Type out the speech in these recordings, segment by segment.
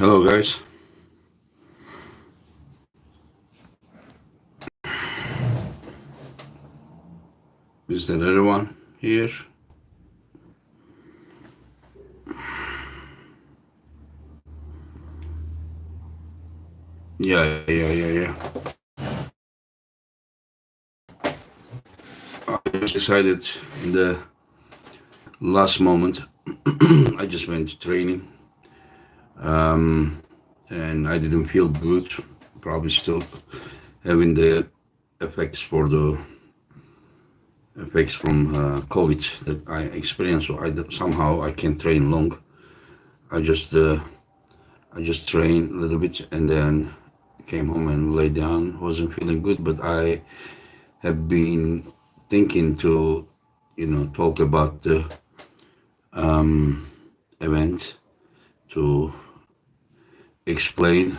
Hello, guys. Is that everyone here? Yeah. I just decided in the last moment. I just went to training, um, and I didn't feel good. Probably still having the effects for the effects from COVID that I experienced. So somehow I can't train long. I just uh, I just trained a little bit and then came home and lay down. Wasn't feeling good, but I have been thinking to, talk about the um, event, to explain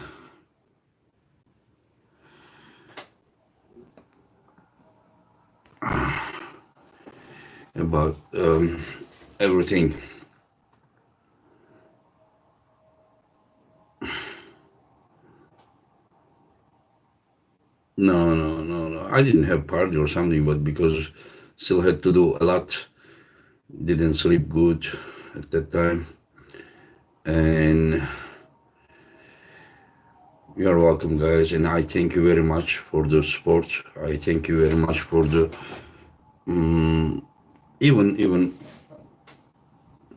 about everything. No. I didn't have party or something, but because still had to do a lot, didn't sleep good at that time. And you're welcome, guys. And I thank you very much for the support. I thank you very much for the um, even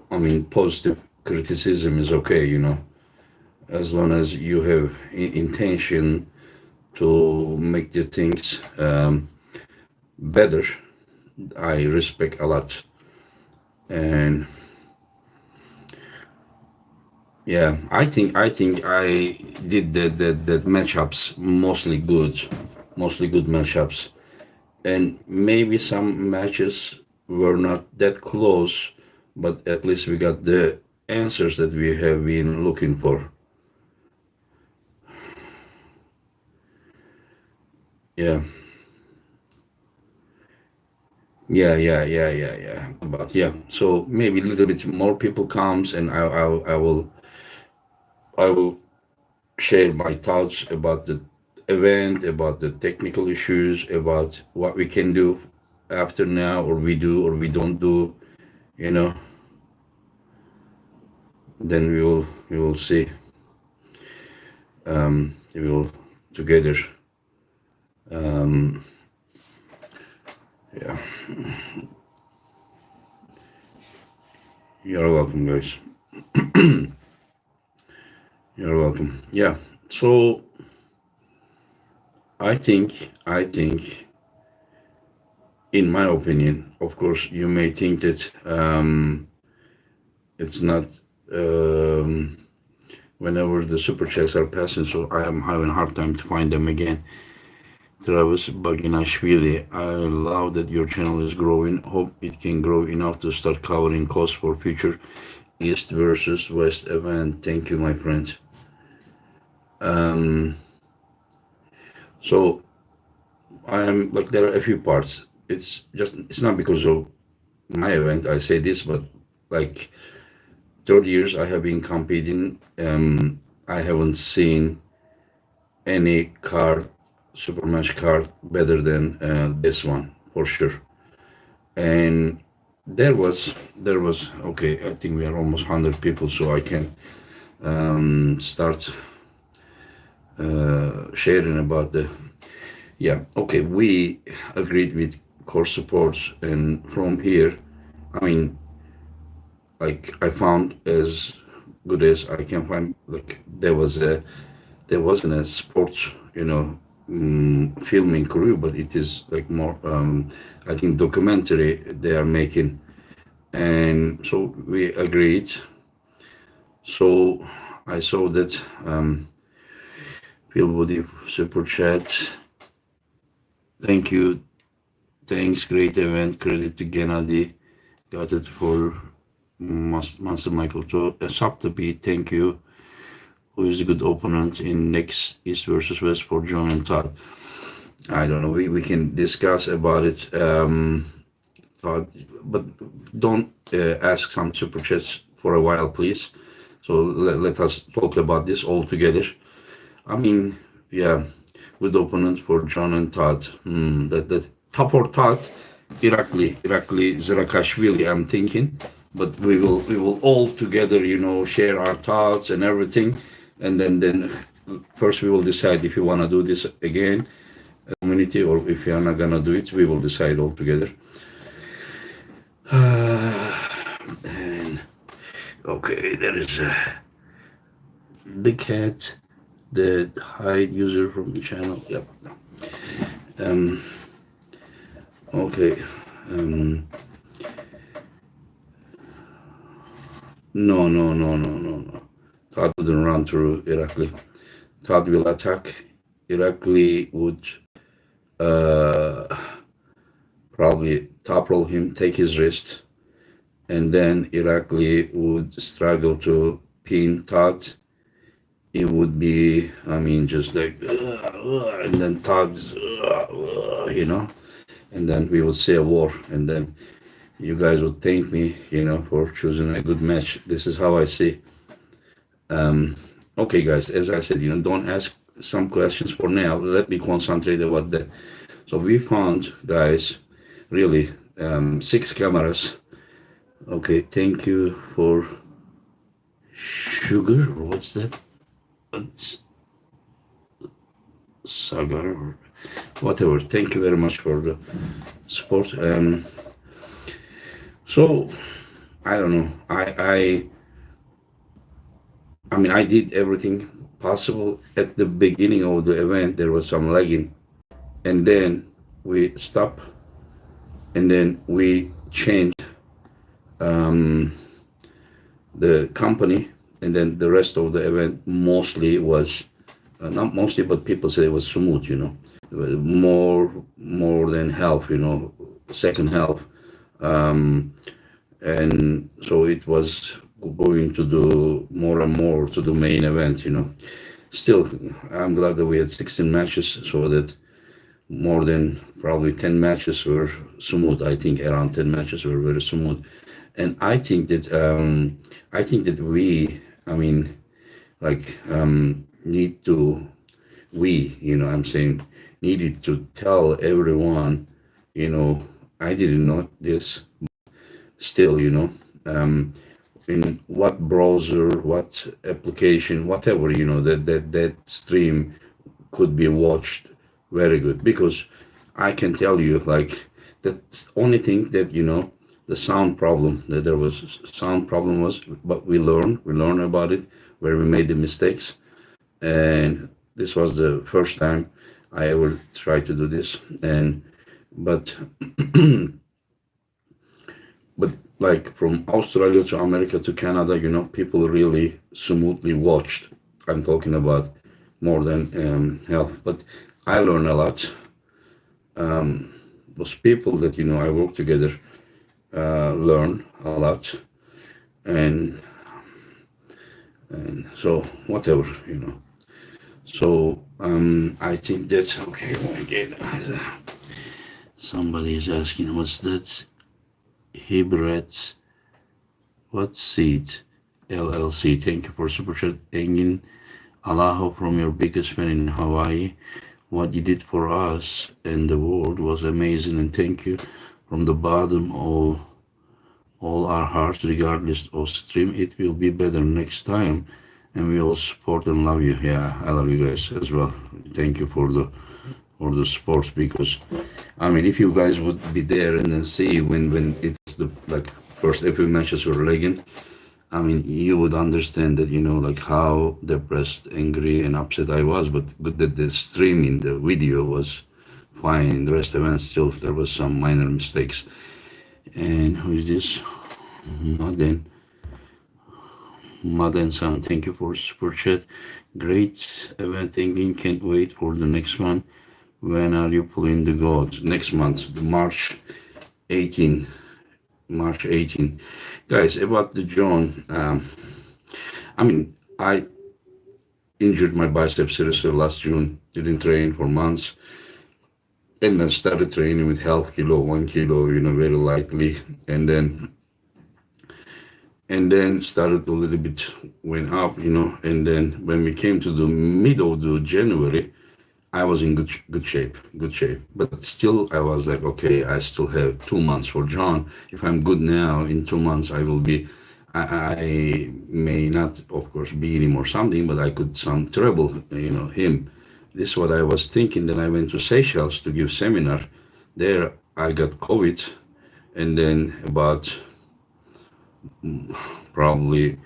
I mean, positive criticism is okay, as long as you have intention to make the things better. I respect a lot, and yeah, I think I did that matchups mostly good matchups, and maybe some matches were not that close, but at least we got the answers that we have been looking for. Yeah. Yeah. But yeah, so maybe a little bit more people comes, and I will share my thoughts about the event, about the technical issues, about what we can do after now, or we do, or we don't do. You know, then we will see. We will together. Um, yeah, you're welcome, guys. You're welcome. Yeah. So I think in my opinion, of course, you may think that it's not um, whenever the super chats are passing, so I am having a hard time to find them again. Travis Baginashvili, I love that your channel is growing. Hope it can grow enough to start covering costs for future East versus West event. Thank you, my friends. Um, so I am like there are a few parts. It's not because of my event. I say this, but like 30 years I have been competing. I haven't seen any card, super match card, better than this one for sure. And there was okay. I think we are almost 100 people, so I can start sharing about the yeah. Okay, we agreed with core supports, and from here, I mean, like I found as good as I can find. Like there wasn't a sports, filming career, but it is like more, I think, documentary they are making. And so we agreed. So I saw that Phil Woody super chat. Thank you. Thanks. Great event. Credit to Gennady. Got it for Master Michael to Saptapi. Thank you. Who is a good opponent in next East versus West for John and Todd? I don't know. We can discuss about it. Todd, but don't ask some super chats for a while, please. So let us talk about this all together. I mean, yeah, good opponent for John and Todd. That top or Todd, Irakli Zirakashvili. I'm thinking, but we will all together, share our thoughts and everything, and then first we will decide if you want to do this again, community, or if you are not gonna do it, we will decide all together. And okay, there is the cat that hide user from the channel. Yep. Um. Okay. Um. No, no, no, no, no, no. Todd wouldn't run through Irakli. Todd will attack. Irakli would probably topple him, take his wrist, and then Irakli would struggle to pin Todd. It would be, I mean, just like, and then Todd's, and then we would say a war, and then you guys would thank me, for choosing a good match. This is how I see. Okay, guys, as I said, don't ask some questions for now. Let me concentrate about that. So we found, guys, really 6 cameras. Okay, thank you for sugar, or what's that? It's Sagar, or whatever. Thank you very much for the support. So I don't know. I mean, I did everything possible. At the beginning of the event, there was some lagging, and then we stopped, and then we changed the company, and then the rest of the event mostly was not mostly, but people say it was smooth. More than half. Second half. And so it was going to do more and more to the main event. Still, I'm glad that we had 16 matches, so that more than probably 10 matches were smooth. I think around 10 matches were very smooth, and I think that we, I mean, like, need to, I'm saying, needed to tell everyone, I didn't know this. Still, in what browser, what application, whatever, that stream could be watched very good, because I can tell you, like, that's the only thing that, the sound problem, that there was sound problem was, but we learned about it, where we made the mistakes. And this was the first time I ever tried to do this. But like from Australia to America to Canada, people really smoothly watched. I'm talking about more than health, but I learned a lot. Those people that I work together learn a lot, and so whatever. So I think that's okay. Again, somebody is asking, what's that? Hibret, what seed? LLC. Thank you for super chat. Engin Alaho, from your biggest fan in Hawaii. What you did for us and the world was amazing, and thank you from the bottom of all our hearts, regardless of stream. It will be better next time, and we all support and love you. Yeah, I love you guys as well. Thank you for the support, because I mean, if you guys would be there and then see when it's the first few matches were lagging, I mean, you would understand that, like how depressed, angry, and upset I was. But good that the streaming, the video was fine. In the rest of the event, still there was some minor mistakes. And who is this? Maden San, thank you for super chat. Great event, England. Can't wait for the next one. When are you pulling the goat? Next month, March 18. Guys, about the John, I mean, I injured my biceps seriously last June. Didn't train for months, and then started training with half kilo, 1 kilo, very lightly, and then and then started a little bit went up, and then when we came to the middle of the January, I was in good shape. But still, I was like, okay, I still have 2 months for John. If I'm good now, in 2 months, I will be. I may not, of course, beat him or something, but I could some trouble, him. This is what I was thinking. Then I went to Seychelles to give seminar. There, I got COVID, and then about probably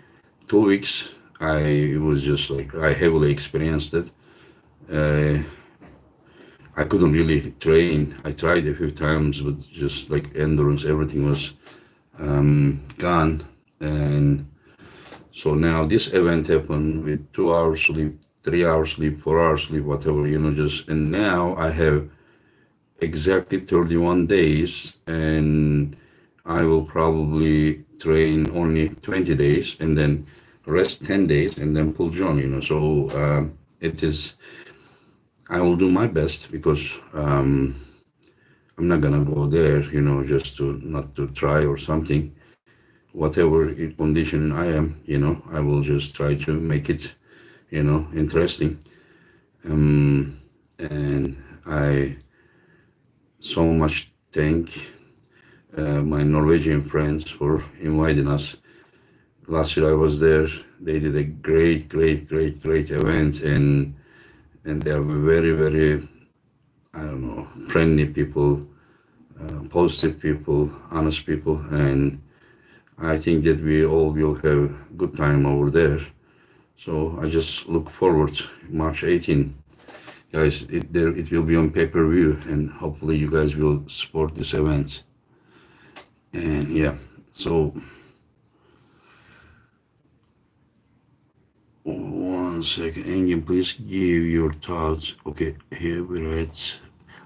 2 weeks, I was just like I heavily experienced it. Uh, I couldn't really train. I tried a few times, but just like endurance, everything was gone. And so now this event happened with 2 hours sleep, 3 hours sleep, 4 hours sleep, whatever, just, and now I have exactly 31 days, and I will probably train only 20 days and then rest 10 days and then pull John. So it is, I will do my best because I'm not gonna go there, just to not to try or something. Whatever condition I am, I will just try to make it, interesting. And I so much thank my Norwegian friends for inviting us. Last year I was there. They did a great, great, great, great event, and they are very, very, I don't know, friendly people, positive people, honest people, and I think that we all will have good time over there. So I just look forward March 18, guys. It will be on pay-per-view, and hopefully you guys will support this event. And yeah, so 1 second, Engin, please give your thoughts. Okay, here we read.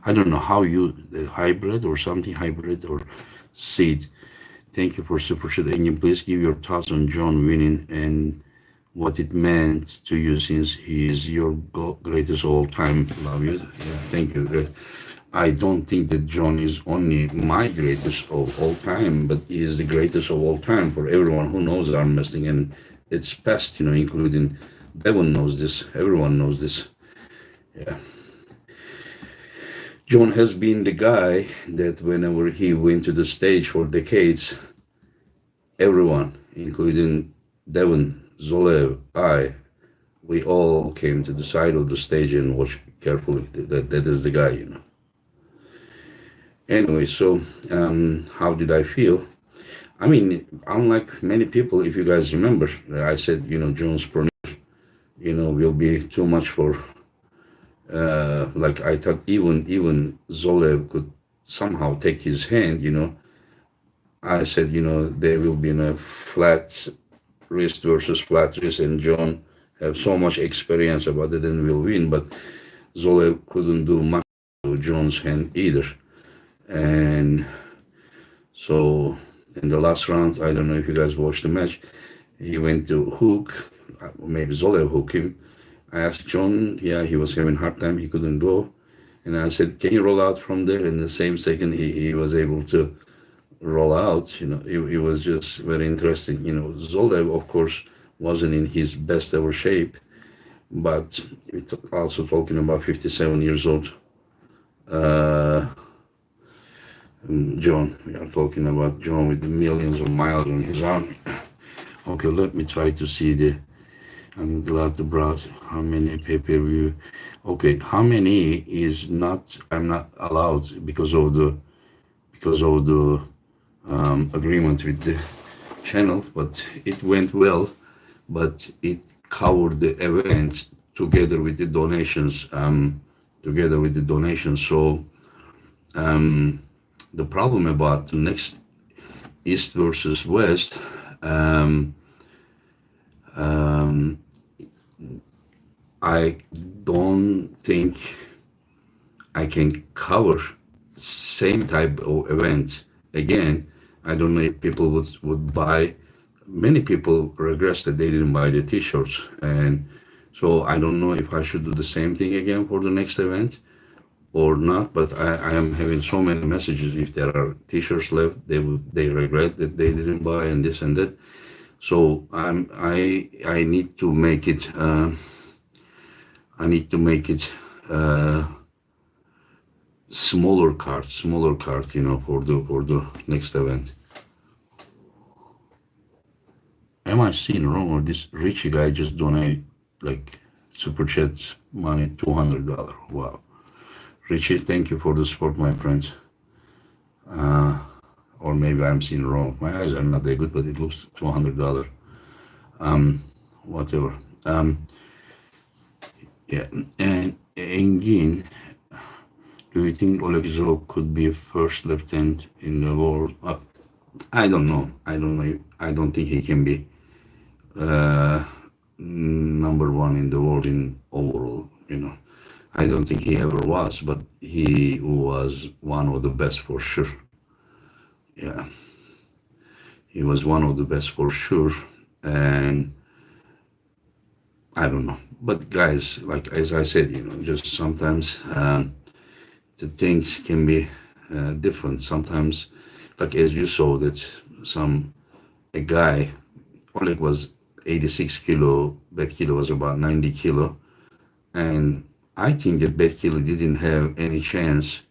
I don't know how you the hybrid or something hybrid or seed. Thank you for super chat, Engin. Please give your thoughts on John winning and what it meant to you since he is your greatest all time. Love you. Yeah, thank you. I don't think that John is only my greatest of all time, but he is the greatest of all time for everyone who knows arm wrestling, and it's past, including Devon knows this. Everyone knows this. Yeah. John has been the guy that whenever he went to the stage for decades, everyone, including Devon, Zolev, we all came to the side of the stage and watched carefully. That is the guy. Anyway, so how did I feel? I mean, unlike many people, if you guys remember, I said, Jones will be too much for. Like I thought, even Zolev could somehow take his hand. I said, there will be a flat wrist versus flat wrist, and John have so much experience about it and will win. But Zolev couldn't do much to John's hand either. And so in the last round, I don't know if you guys watched the match, he went to hook, maybe Zolev hook him. I asked John, yeah, he was having a hard time, he couldn't go. And I said, can you roll out from there? In the same second, he was able to roll out. It was just very interesting. Zolev, of course, wasn't in his best ever shape, but we're also talking about 57 years old. John, we are talking about John with the millions of miles on his arm. Okay, let me try to see I'm glad to browse how many pay-per-view. Okay, how many is not, I'm not allowed because of the agreement with the channel, but it went well, but it covered the event together with the donations, So the problem about the next East versus West, I don't think I can cover same type of event again. I don't know if people would buy. Many people regress that they didn't buy the t-shirts, and so I don't know if I should do the same thing again for the next event or not. But I am having so many messages. If there are t-shirts left, they regret that they didn't buy and this and that. So I need to make it. I need to make it smaller card, for the next event. Am I seeing wrong, or this Richie guy just donated like super chat money, $200? Wow, Richie, thank you for the support, my friend. Or maybe I'm seeing wrong. My eyes are not that good, but it looks $200. Whatever. Yeah, and Engin, do you think Oleg Zhov could be a first lieutenant in the world? I don't know. I don't know. I don't think he can be number one in the world in overall. I don't think he ever was, but he was one of the best for sure. Yeah, he was one of the best for sure, and I don't know. But guys, like as I said, just sometimes the things can be different. Sometimes, like as you saw that a guy, Oleg was 86 kilo, Betkilo was about 90 kilo, and I think that Betkilo didn't have any chance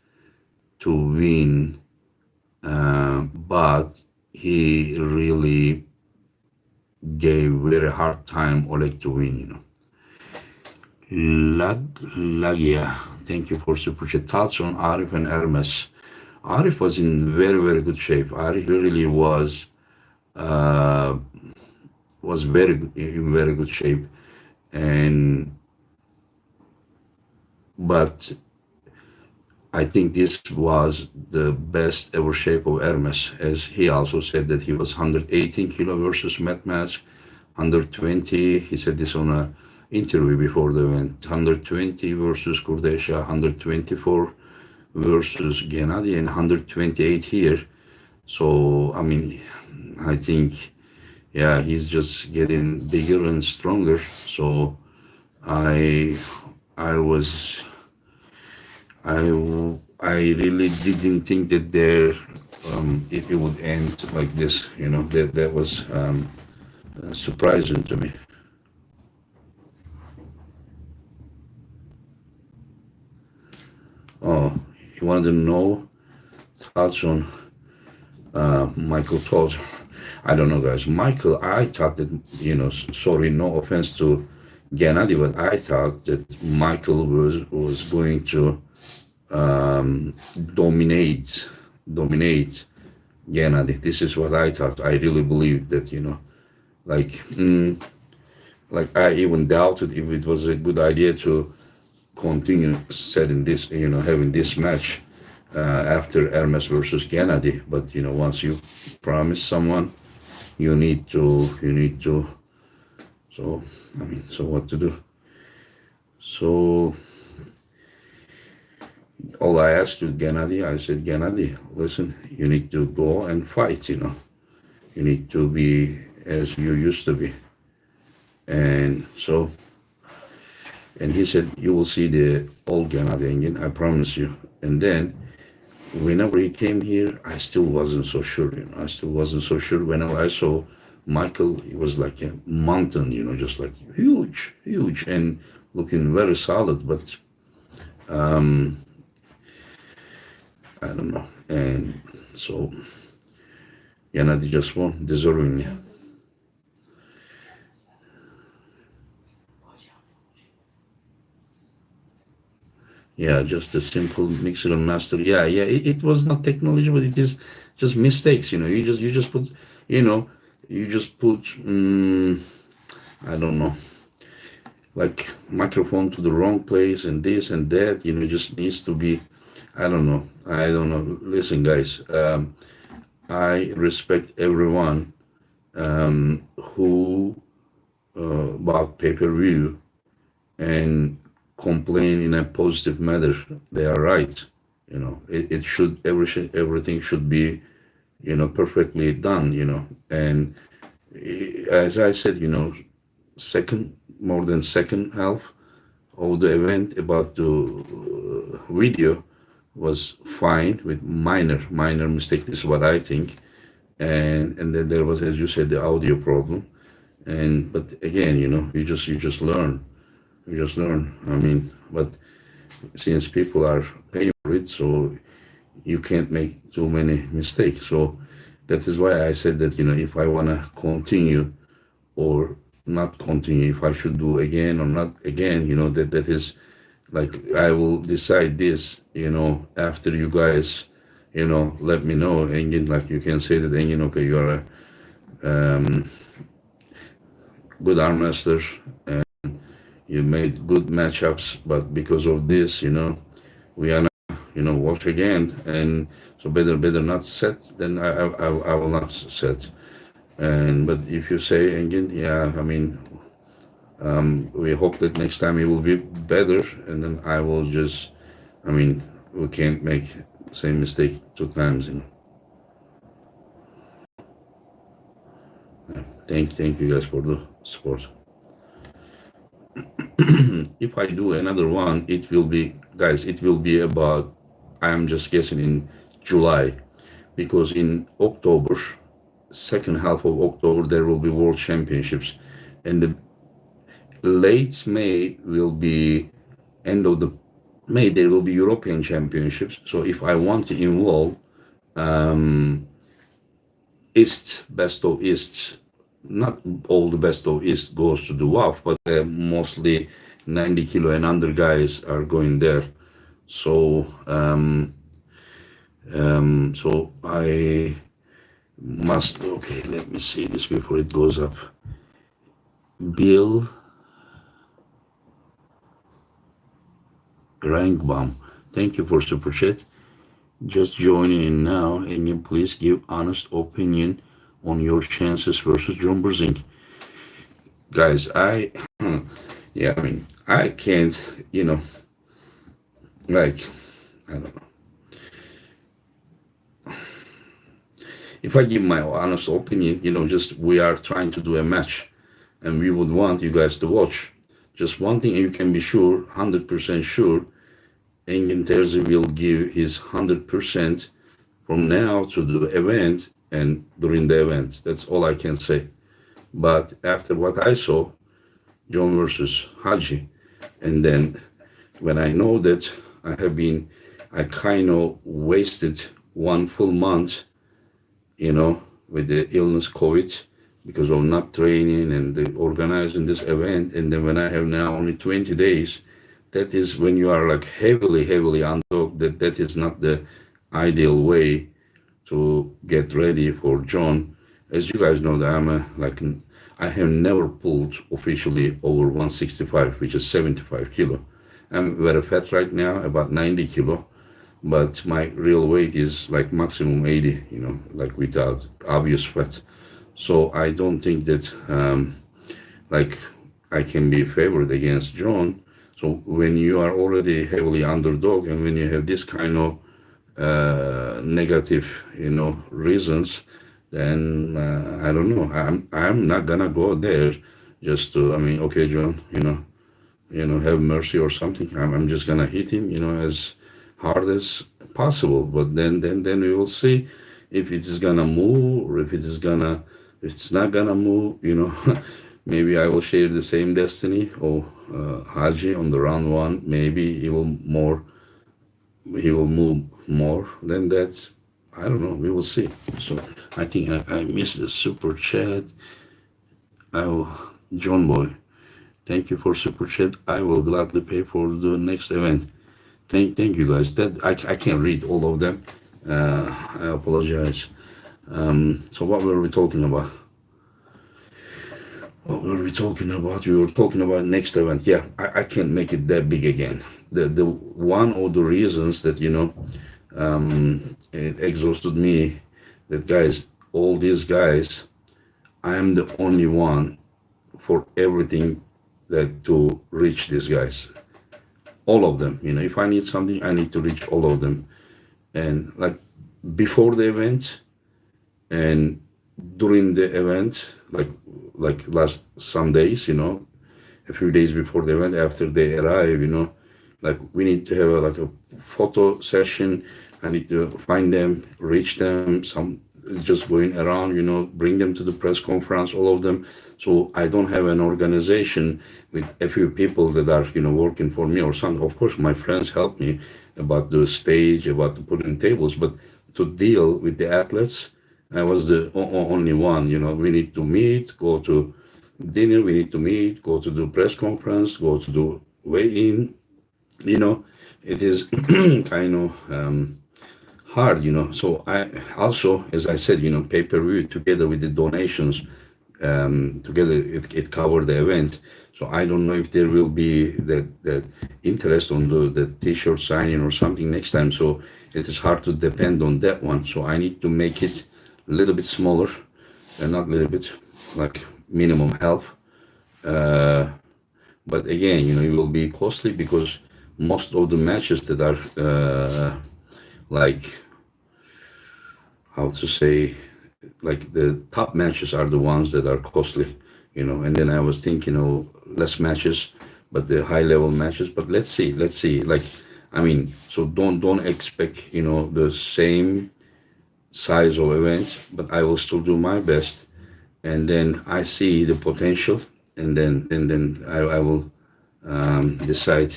to win, but he really gave very hard time Oleg to win. Lagia, thank you for super chat. Thoughts on Arif and Hermes? Arif was in very, very good shape. Arif really uh, was in very good shape, and but I think this was the best ever shape of Hermes, as he also said that he was 118 kilo versus Matt Mask, 120. He said this on a interview before the event. 120 versus Kurdesha, 124 versus Gennady, and 128 here. So I mean, I think, yeah, he's just getting bigger and stronger. So I I was I really didn't think that it would end like this. That was surprising to me. Oh, you wanted to know thoughts on Michael Todd? I don't know, guys. Michael, I thought that, sorry, no offense to Gennady, but I thought that Michael was going to dominate Gennady. This is what I thought. I really believed that, like, like I even doubted if it was a good idea to continue setting this, having this match after Hermes versus Gennady. But once you promise someone, you need to. So I mean, so what to do? So all I asked to Gennady, I said, Gennady, listen, you need to go and fight. You need to be as you used to be. And so, and he said, you will see the old Gennady Engin, I promise you. And then whenever he came here, I still wasn't so sure. I still wasn't so sure. Whenever I saw Michael, he was like a mountain, just like huge, and looking very solid. But I don't know. And so Gennady just won, deservingly. Yeah, just a simple mixer and master. Yeah. It was not technology, but it is just mistakes. You just put, I don't know, like microphone to the wrong place and this and that. It just needs to be. I don't know. Listen, guys. I respect everyone who bought pay-per-view and complain in a positive manner. They are right. It should everything should be perfectly done. And as I said, more than second half of the event about the video was fine with minor mistake. This is what I think. and then there was, as you said, the audio problem. And but again, you just learn. You just learn. I mean, but since people are paying for it, so you can't make too many mistakes. So that is why I said that, if I wanna continue or not continue, if I should do again or not again, that is like I will decide this, after you guys, let me know. Engin, like you can say that, Engin, okay, you are a um, good arm wrestler. You made good matchups, but because of this, we are not, watch again, and so better not set. Then I will not set. And but if you say, Engin, yeah, I mean, we hope that next time it will be better, and then I will just, I mean, we can't make same mistake two times. Thank you guys for the support. If I do another one, it will be, guys, it will be about, I'm just guessing, in July, because in October, second half of October, there will be World Championships, and the late May will be, end of the May, there will be European Championships. So if I want to involve um, East, best of East, not all the best of East goes to the WAF, but mostly 90 kilo and under guys are going there. So so I must, okay, let me see this before it goes up. Bill Rankbaum, thank you for super chat. Just joining in now, and you please give honest opinion on your chances versus John Brzenk. Guys, yeah, I mean, I can't, like, I don't know. If I give my honest opinion, just we are trying to do a match, and we would want you guys to watch. Just one thing, and you can be sure, 100% sure, Engin Terzi will give his 100% from now to the event and during the event. That's all I can say. But after what I saw, John versus Haji, and then when I know that I kind of wasted 1 full month, with the illness, COVID, because of not training and organizing this event. And then when I have now only 20 days, that is when you are like heavily underdog, that is not the ideal way to get ready for John. As you guys know, that I have never pulled officially over 165, which is 75 kilo. I'm very fat right now, about 90 kilo, but my real weight is like maximum 80, like without obvious fat. So I don't think that like I can be favored against John. So when you are already heavily underdog, and when you have this kind of negative, reasons, then I don't know. I'm not gonna go there just to. I mean, okay, John, have mercy or something. I'm just gonna hit him, as hard as possible. But then we will see if it is gonna move, or if it's not gonna move. Maybe I will share the same destiny of Haji on the round one. Maybe he will move more than that. I don't know. We will see. So I think I missed the super chat. John Boy, thank you for super chat. I will gladly pay for the next event. Thank you guys. That I can't read all of them. I apologize. So what were we talking about? What were we talking about? We were talking about next event. Yeah, I can't make it that big again. The one of the reasons that it exhausted me, that guys, all these guys, I am the only one for everything that to reach these guys. All of them. If I need something, I need to reach all of them. And like before the event and during the event, like last some days, a few days before the event, after they arrive, like we need to have a photo session. I need to find them, reach them, just going around, bring them to the press conference, all of them. So I don't have an organization with a few people that are, working for me or something. Of course, my friends help me about the stage, about the putting tables, but to deal with the athletes, I was the only one. We need to meet, go to dinner, we need to meet, go to the press conference, go to the weigh-in. You know, it is kind of hard. So I also, as I said, pay-per-view together with the donations, together it covered the event. So I don't know if there will be that interest on the t-shirt signing or something next time. So it is hard to depend on that one. So I need to make it a little bit smaller, and not a little bit, like minimum half. Uh, but again, it will be costly because most of the matches that are like, how to say, like the top matches are the ones that are costly. And then I was thinking of less matches, but the high level matches. But let's see. Like, I mean, so don't expect the same size of event, but I will still do my best. And then I see the potential, and then I will decide.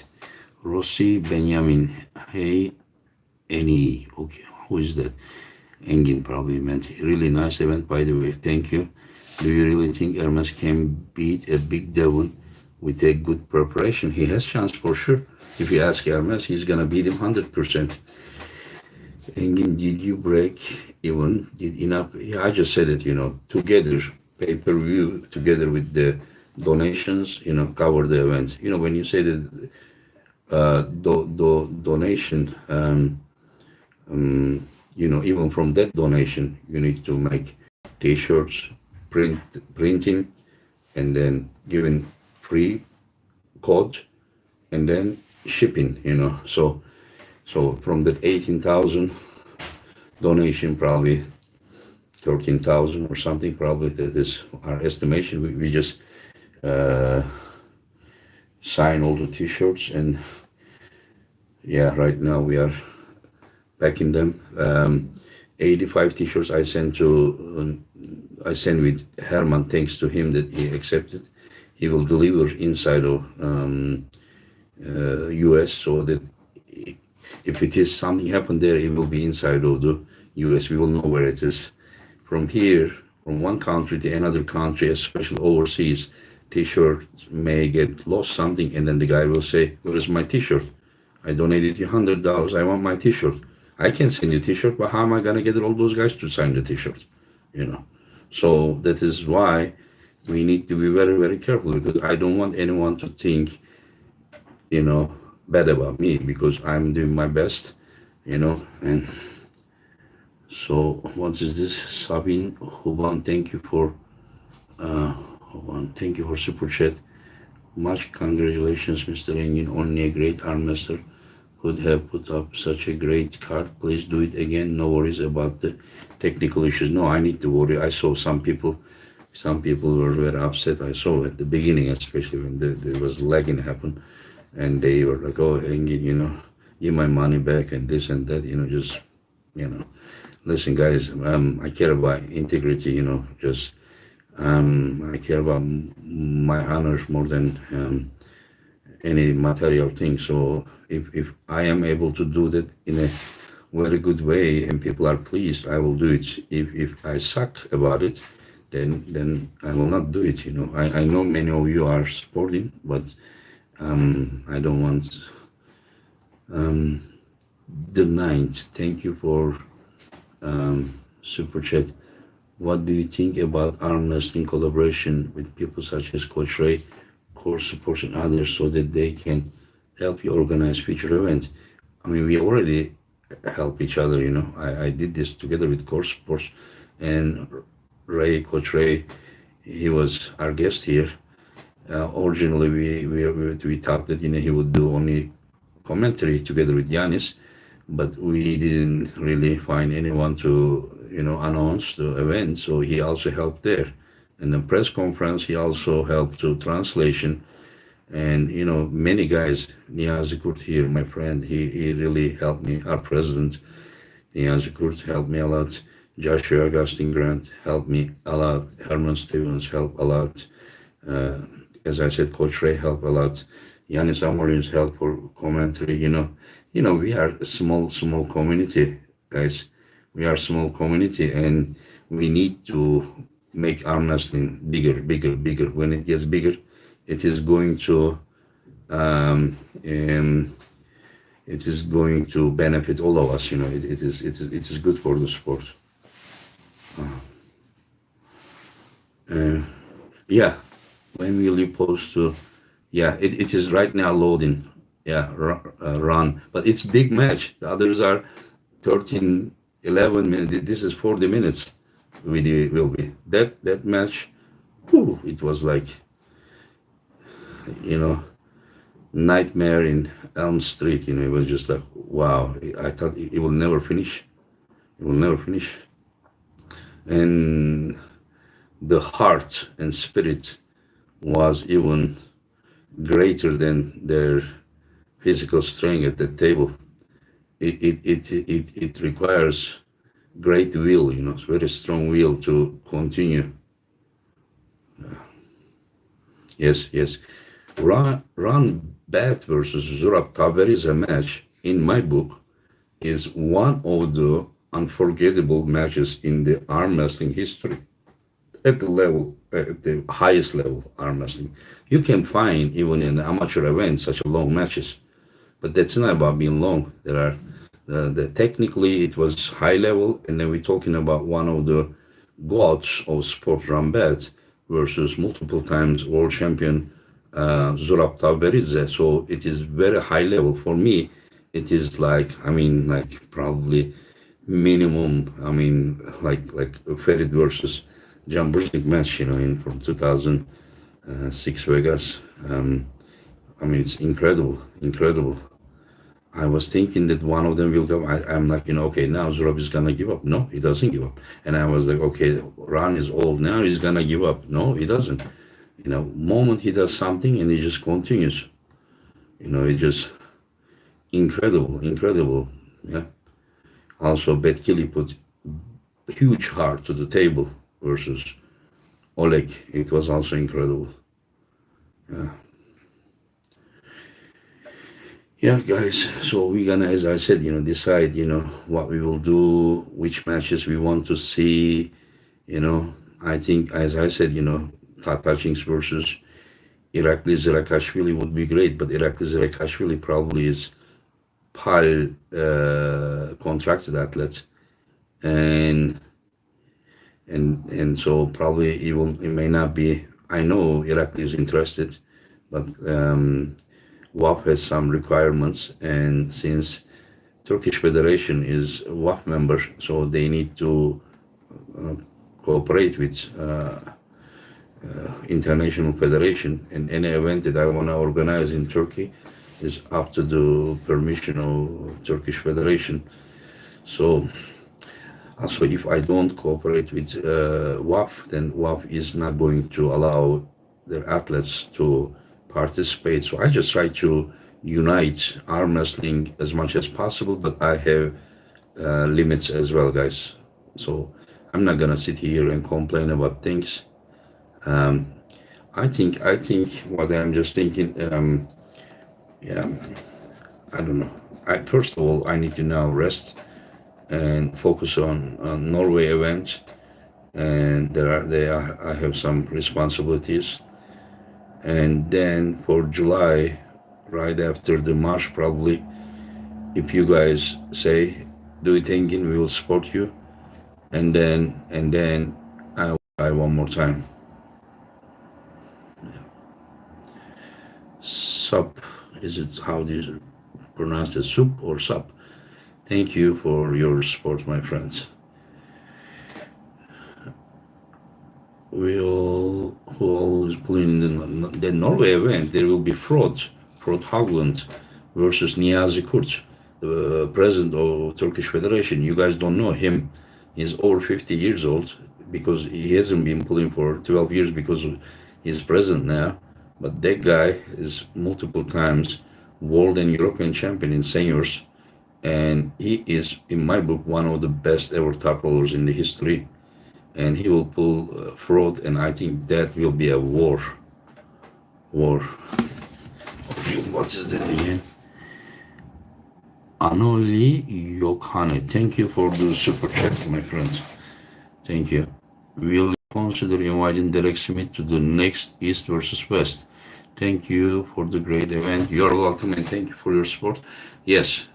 Rossi Benjamin, hey, any, okay, who is that? Engin probably meant. Really nice event, by the way. Thank you. Do you really think Hermes can beat a big Devon with a good preparation? He has chance for sure. If you ask Hermes, he's gonna beat him 100%. Engin, did you break even? Did enough? Yeah, I just said it. Together, pay-per-view, together with the donations, cover the event. When you say that donation, even from that donation, you need to make t-shirts, printing, and then giving free code, and then shipping. So from that 18,000 donation, probably 13,000 or something. Probably that is our estimation. We just uh, sign all the t-shirts, and yeah, right now we are packing them. 85 t-shirts I sent with Herman, thanks to him that he accepted. He will deliver inside of US, so that if it is something happened there, it will be inside of the US. We will know where it is. From here, from one country to another country, especially overseas, t-shirt may get lost something, and then the guy will say, where is my t-shirt? I donated you $100. I want my t-shirt. I can send you a t-shirt, but how am I gonna get all those guys to sign the t-shirt? So that is why we need to be very, very careful, because I don't want anyone to think, bad about me, because I'm doing my best, and so what is this? Sabine Huban, thank you for super chat. Much congratulations, Mr. Engin. Only a great arm master could have put up such a great card. Please do it again. No worries about the technical issues. No, I need to worry. I saw some people were very upset. I saw at the beginning, especially when there was lagging happen, and they were like, oh, Engin, give my money back and this and that, just, listen, guys, I care about integrity, just, I care about my honor more than any material thing. So if I am able to do that in a very good way and people are pleased, I will do it. If I suck about it, then I will not do it. I know many of you are supporting, but I don't want the ninth. Thank you for super chat. What do you think about arm wrestling collaboration with people such as Coach Ray, Course Sports, and others, so that they can help you organize future events? I mean, we already help each other. I did this together with Course Sports, and Coach Ray, he was our guest here. Originally, we thought that he would do only commentary together with Yanis, but we didn't really find anyone to announce the event, so he also helped there. In the press conference, he also helped to translation, and many guys. Niyazi Kurt here, my friend, he really helped me. Our president Niyazi Kurt helped me a lot. Joshua Augustine Grant helped me a lot. Herman Stevens helped a lot. Uh, as I said, Coach Ray helped a lot. Yanis Amorim's help for commentary. We are a small community, guys. We are a small community, and we need to make arm wrestling bigger, bigger, bigger. When it gets bigger, it is going to um, um, it is going to benefit all of us. It is good for the sport. Uh, yeah, when will you post to? Yeah, it is right now loading. Yeah, run, but it's big match. The others are 13, 11 minutes. This is 40 minutes. Will be that match. Whew, it was like you know nightmare in Elm Street. It was just like wow. I thought it will never finish. It will never finish. And the heart and spirit was even greater than their physical strength at the table. It requires great will, very strong will to continue. Yes, yes. Ron Bat versus Zurab Taberiza match in my book is one of the unforgettable matches in the arm wrestling history. At the highest level arm wrestling. You can find even in amateur events such a long matches, but that's not about being long. There are technically it was high level, and then we're talking about one of the gods of sport, Rambet, versus multiple times world champion Zurab Taberidze. So it is very high level for me. It is like like probably minimum. Like Ferid versus Jan Brusnik match, in from 2006 Vegas. It's incredible, incredible. I was thinking that one of them will go. I'm like, okay, now Zurab is gonna give up. No, he doesn't give up. And I was like, okay, Ron is old now. He's gonna give up. No, he doesn't. Moment he does something and he just continues. It's just incredible, incredible. Yeah. Also, Betkili put huge heart to the table versus Oleg. It was also incredible. Yeah. Yeah, guys. So we're gonna, as I said, decide, what we will do, which matches we want to see. I think, as I said, Tatachings versus Irakli Zirakashvili would be great, but Irakli Zirakashvili probably is PAL contracted athlete, and so probably it may not be. I know Irakli is interested, but WAF has some requirements, and since Turkish Federation is a WAF member, so they need to uh, cooperate with International Federation, and any event that I want to organize in Turkey is up to the permission of Turkish Federation. So also, if I don't cooperate with WAF, then WAF is not going to allow their athletes to participate. So I just try to unite arm wrestling as much as possible, but I have limits as well, guys. So I'm not gonna sit here and complain about things. Um, I think what I'm just thinking. Yeah, I don't know. First of all, I need to now rest and focus on Norway events, and I have some responsibilities, and then for July, right after the march, probably, if you guys say do it again, we will support you, and then I will try one more time. Sup, is it how do you pronounce it? Soup or sup? Thank you for your support, my friends. We all who always playing in the Norway event, there will be Frode Haglund versus Niyazi Kurz, the president of Turkish Federation. You guys don't know him. He's over 50 years old because he hasn't been playing for 12 years because he's president now. But that guy is multiple times world and European champion in seniors, and he is, in my book, one of the best ever top rollers in the history. And he will pull fraud, and I think that will be a war. War. What is that again? Anoli Yokhane. Thank you for the super chat, my friend. Thank you. Will you consider inviting Derek Smith to the next East versus West? Thank you for the great event. You're welcome, and thank you for your support. Yes,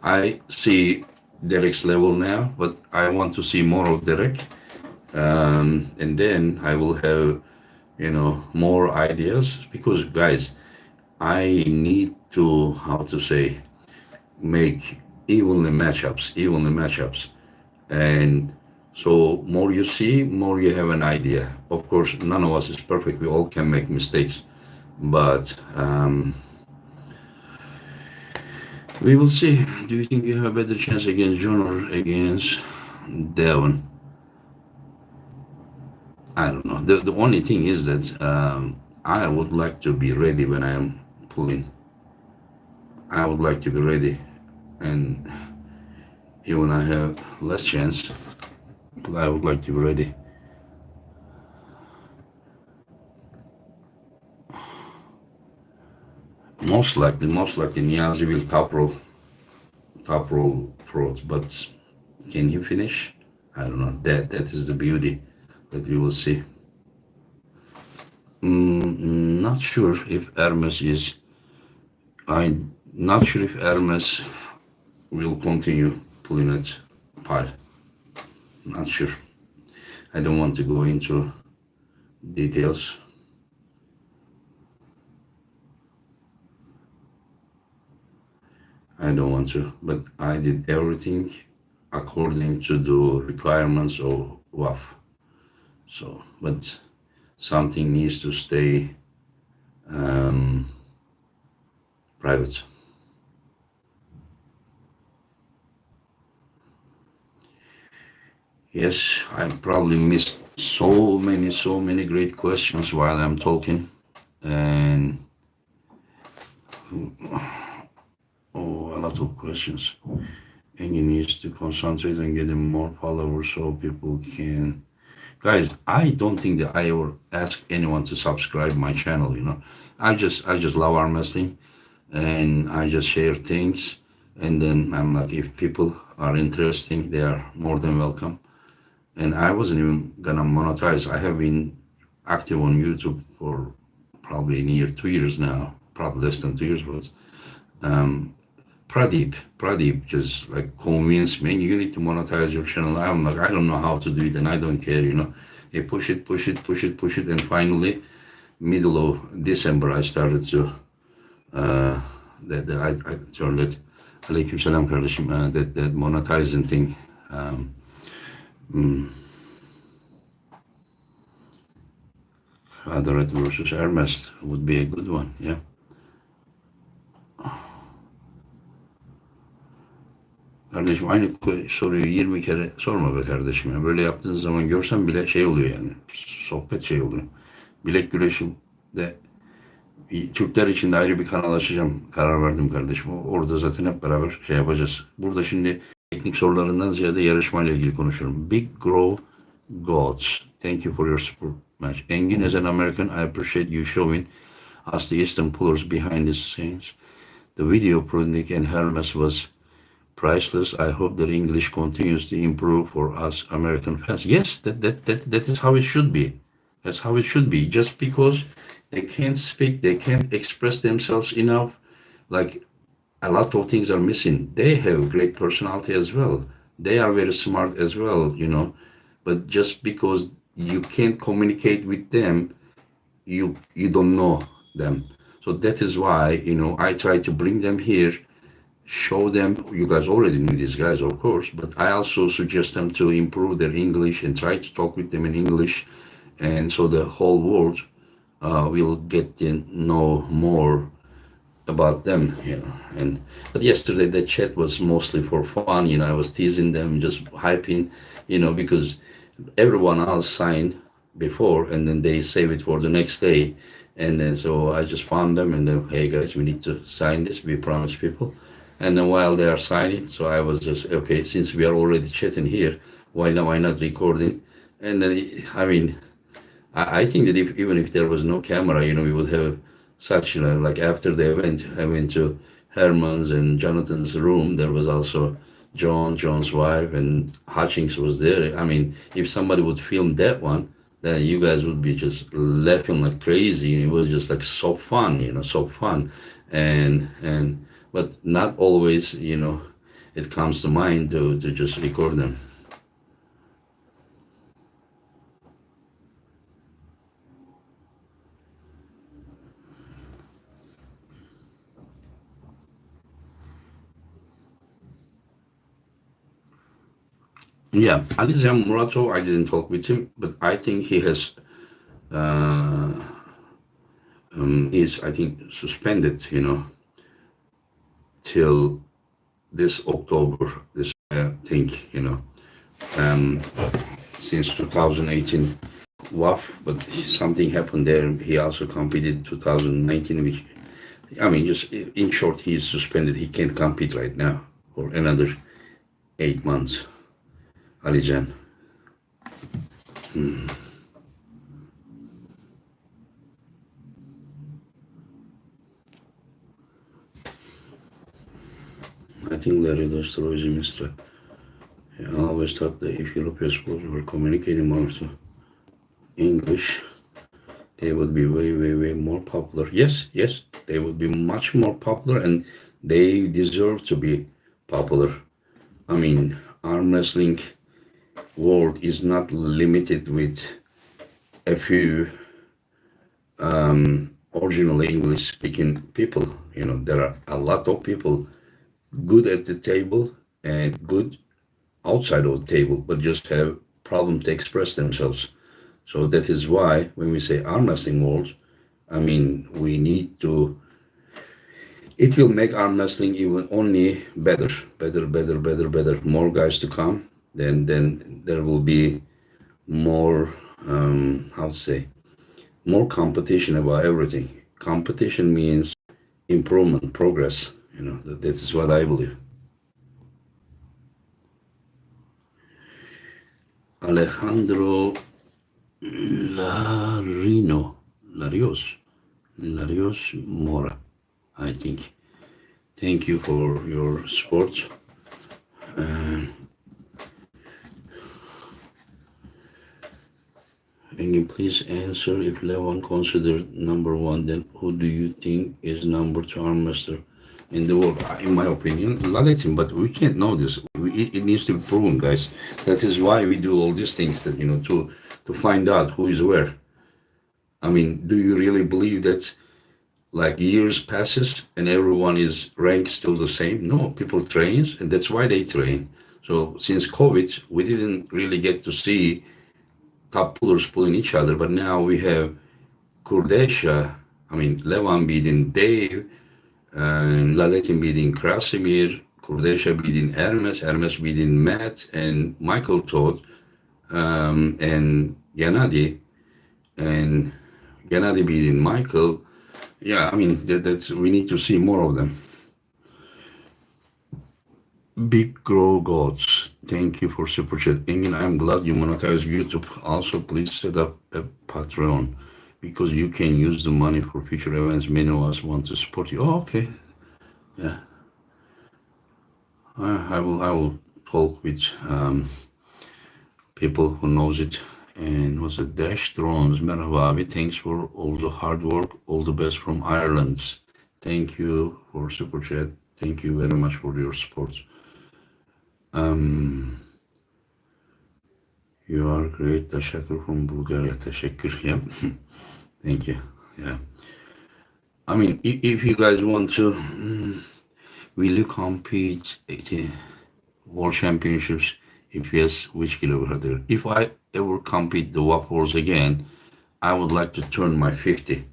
I see Derek's level now, but I want to see more of Derek. And then I will have, more ideas, because, guys, I need to, how to say, make evenly matchups. And so more you see, more you have an idea. Of course, none of us is perfect. We all can make mistakes, but we will see. Do you think you have a better chance against John or against Devon? I don't know. The only thing is that I would like to be ready when I am pulling. I would like to be ready, and even I have less chance, but I would like to be ready. Most likely, Niazi will top roll fraud, but can he finish? I don't know. That is the beauty that we will see. Not sure if Hermes is. I'm not sure if Hermes will continue pulling at pile. Not sure. I don't want to go into details. I don't want to, but I did everything according to the requirements of WAF. So, but something needs to stay private. Yes, I probably missed so many great questions while I'm talking, and a lot of questions. And you need to concentrate on getting more followers so people can. Guys, I don't think that I ever ask anyone to subscribe my channel. I just love arm wrestling, and I just share things. And then I'm like, if people are interesting, they are more than welcome. And I wasn't even gonna monetize. I have been active on YouTube for probably near 2 years now, probably less than 2 years, but Pradeep just like convinced me, you need to monetize your channel. I'm like, I don't know how to do it, and I don't care. They push it, and finally, middle of December, I started to I turned it. Aleykümselam kardeşim. That monetizing thing. Adalet versus Hermes would be a good one. Yeah. Kardeşim, aynı soruyu 20 kere sorma be kardeşim. Ya. Böyle yaptığın zaman görsem bile şey oluyor yani. Sohbet şey oluyor. Bilek güreşi de Türkler için de ayrı bir kanal açacağım. Karar verdim kardeşim. Orada zaten hep beraber şey yapacağız. Burada şimdi teknik sorularından ziyade yarışmayla ilgili konuşuyorum. Big Grove Gods. Thank you for your support match. Engin, as an American, I appreciate you showing us the Eastern pullers behind the scenes. The video Prudnik and Hermes was priceless. I hope that English continues to improve for us American fans. Yes, that is how it should be. That's how it should be. Just because they can't speak, they can't express themselves enough, like a lot of things are missing. They have great personality as well. They are very smart as well, but just because you can't communicate with them, you don't know them. So that is why, I try to bring them here, show them. You guys already knew these guys, of course, but I also suggest them to improve their English and try to talk with them in English, and so the whole world will get to know more about them, but yesterday the chat was mostly for fun. I was teasing them, just hyping, because everyone else signed before, and then they save it for the next day, and then so I just found them, and then, hey guys, we need to sign this, we promise people. And then while they are signing, so I was just okay. Since we are already chatting here, why not recording? And then I mean, I think that if even if there was no camera, we would have such, like after the event, I went to Herman's and Jonathan's room. There was also John's wife, and Hutchings was there. I mean, if somebody would film that one, then you guys would be just laughing like crazy. It was just like so fun, so fun, and but not always, it comes to mind to just record them. Yeah, Alizem Muratov, I didn't talk with him, but I think he has uh, is I think suspended, till this October. This I think, um, since 2018 WAF, but something happened there. He also competed 2019, which I mean, just in short, he's suspended. He can't compete right now for another 8 months. Alijan. I think Larry destroys him. Yeah, I always thought that if European sports were communicating more to English, they would be way, way, way more popular. Yes, yes, they would be much more popular, and they deserve to be popular. I mean, arm wrestling world is not limited with a few original English speaking people. There are a lot of people good at the table and good outside of the table, but just have problem to express themselves. So that is why when we say arm wrestling world, I mean we need to. It will make arm wrestling even only better, better, better, better, better. More guys to come, then there will be more. How to say? More competition about everything. Competition means improvement, progress. That is what I believe. Alejandro Larino, Larios, Larios Mora, I think. Thank you for your support. Uh, can you please answer if Levon considered number one, then who do you think is number two arm wrestler in the world? In my opinion, Laletin, but we can't know this. It needs to be proven, guys. That is why we do all these things, that to find out who is where. I mean, do you really believe that like years passes and everyone is ranked still the same? No, people trains, and that's why they train. So since COVID, we didn't really get to see top pullers pulling each other, but now we have Kurdesha, I mean Levan beating Dave, and Laletin beating Krasimir, Kurdesha beating Hermes beating Matt and Michael Todd, and and Gennady beating Michael. Yeah, I mean that's we need to see more of them. Big Grow Gods, thank you for super chat. Engin, I'm glad you monetize YouTube. Also, please set up a Patreon because you can use the money for future events. Many of us want to support you. Oh, okay. Yeah, I will talk with people who knows it. And was it Dash Drones? Merhaba abi. Thanks for all the hard work. All the best from Ireland. Thank you for super chat. Thank you very much for your support. Um, you are great. Teşekkür from Bulgaria. Teşekkür. Yeah. Thank you. Yeah. I mean, if you guys want to, will you compete at the World Championships? If yes, which kilometer? If I ever compete the WAF Wars again, I would like to turn my 50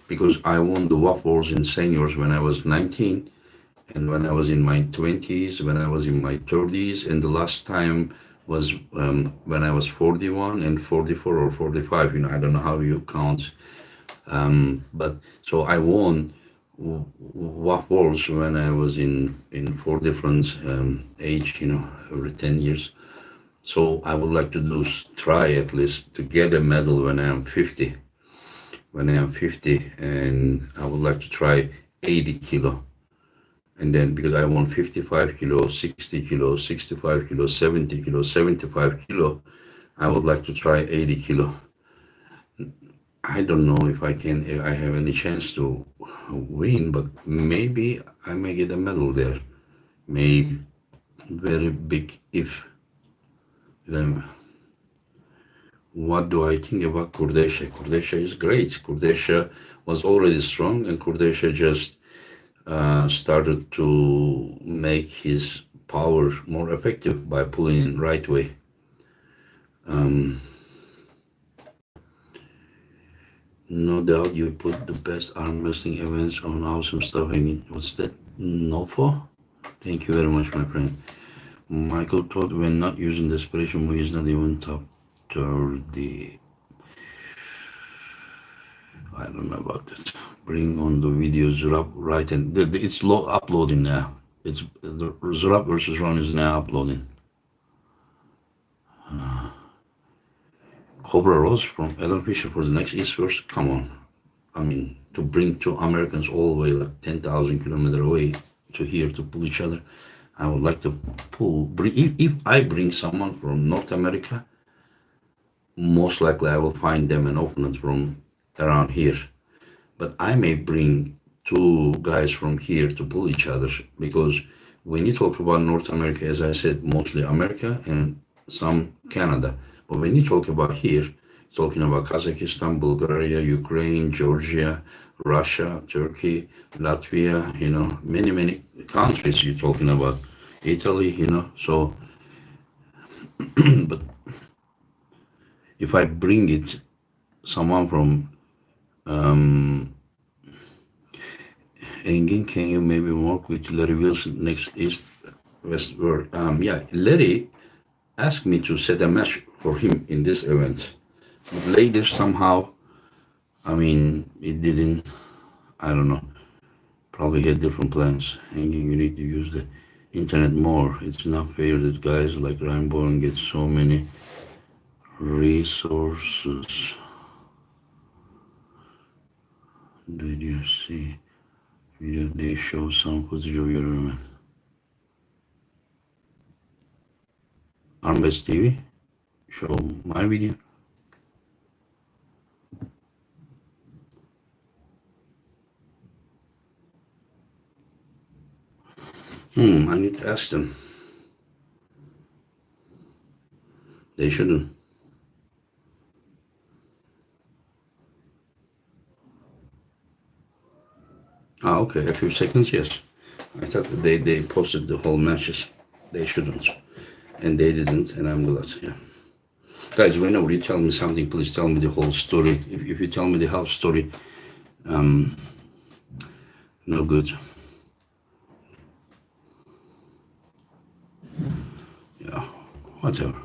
because I won the WAF Wars in seniors when I was 19 and when I was in my 20s, when I was in my 30s, and the last time was when I was 41 and 44 or 45. I don't know how you count. But so I won Waffles when I was in four different age, every 10 years. So I would like to try at least to get a medal when I am 50. When I am 50, and I would like to try 80 kilo. And then because I want 55 kilo, 60 kilo, 65 kilo, 70 kilo, 75 kilo, I would like to try 80 kilo. I don't know if I have any chance to win, but maybe I may get a medal there. Maybe very big if. Then what do I think about Kurdesha? Kurdesha is great. Kurdesha was already strong, and Kurdesha just started to make his power more effective by pulling in right way. No doubt you put the best arm wrestling events on awesome stuff. I mean, what's that? Nofo? Thank you very much, my friend. Michael thought when not using desperation move, he's not even top 30. I don't know about that. Bring on the video Zurab, right? And it's uploading now. It's the Zurab versus Ron is now uploading. Cobra Rose from Ellen Fisher for the next East Verse. Come on. I mean, to bring two Americans all the way like 10,000 kilometers away to here to pull each other. I would like to if I bring someone from North America, most likely I will find them an opponent from around here. But I may bring two guys from here to pull each other, because when you talk about North America, as I said, mostly America and some Canada. But when you talk about here, talking about Kazakhstan, Bulgaria, Ukraine, Georgia, Russia, Turkey, Latvia, many, many countries you're talking about, Italy, so, but if I bring it, someone from Engin, can you maybe work with Larry Wilson next East West World? Yeah, Larry asked me to set a match for him in this event. But later somehow, I mean, it didn't, I don't know, probably had different plans. Engin, you need to use the internet more. It's not fair that guys like Ryan Bowen get so many resources. Did you see video? They show some footage of your women. Armbest TV show my video. I need to ask them. They shouldn't. Okay, a few seconds, yes. I thought that they posted the whole matches. They shouldn't. And they didn't, and I'm glad, yeah. Guys, whenever you tell me something, please tell me the whole story. If you tell me the half story, no good. Yeah, whatever.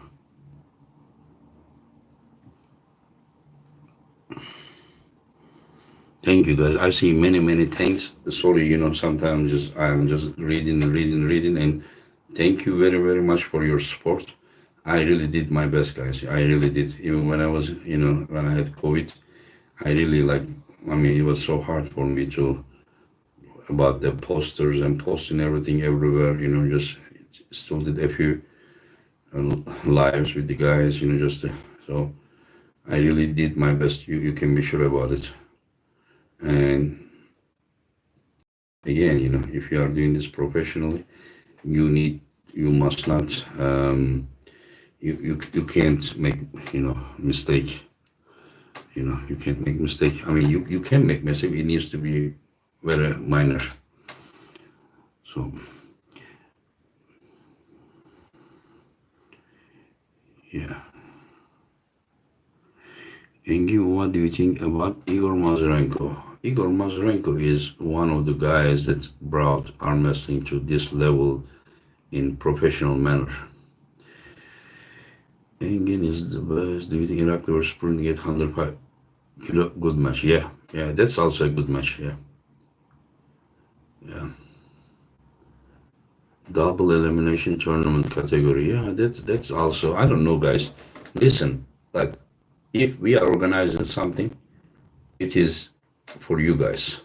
Thank you, guys. I see many, many thanks. Sorry, sometimes I'm just reading, and thank you very, very much for your support. I really did my best, guys. I really did. Even when I was, when I had COVID, I really it was so hard for me about the posters and posting everything everywhere, just still did a few lives with the guys, so I really did my best. You can be sure about it. And again, if you are doing this professionally, you must not, you can't make, mistake. You can't make mistake. I mean, you can make mistake. It needs to be very minor. So, yeah. Engin, what do you think about Igor Mazurenko? Igor Mazurenko is one of the guys that brought arm wrestling to this level in professional manner. Engin is the best. Do you think Irakli versus Spring get 105 kilo? Good match. Yeah, that's also a good match. Yeah. Yeah. Double elimination tournament category. Yeah, that's also. I don't know, guys. Listen, like if we are organizing something, it is for you guys.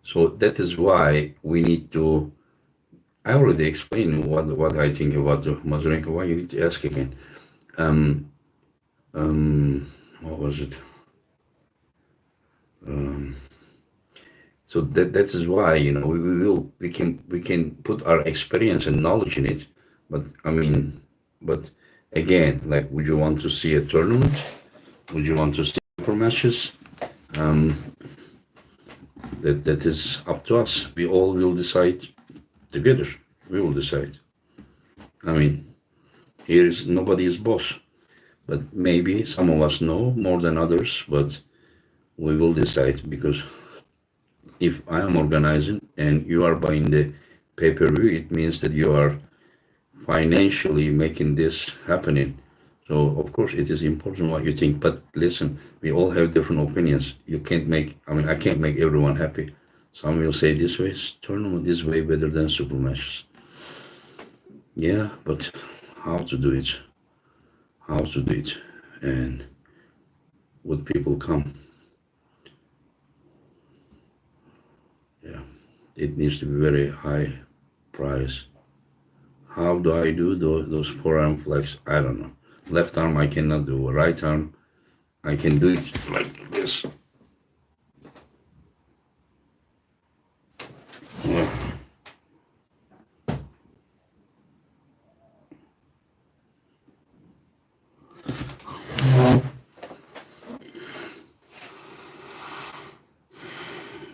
So that is why we need to. I already explained what I think about the Mazurenko. Why you need to ask again? Um, what was it? Um, so that is why we can put our experience and knowledge in it. But I mean, but again, like, would you want to see a tournament? Would you want to see super matches? Um, that is up to us. We all will decide together. We will decide. I mean, here is nobody is boss, but maybe some of us know more than others. But we will decide, because if I am organizing and you are buying the pay-per-view, it means that you are financially making this happening. So of course it is important what you think. But listen, we all have different opinions. You can't make. I mean, I can't make everyone happy. Some will say this way tournament is way better than super matches. Yeah, but how to do it? How to do it? And would people come? Yeah, it needs to be very high price. How do I do those forearm flex? I don't know. Left arm I cannot do. Right arm I can do it like this. Yeah.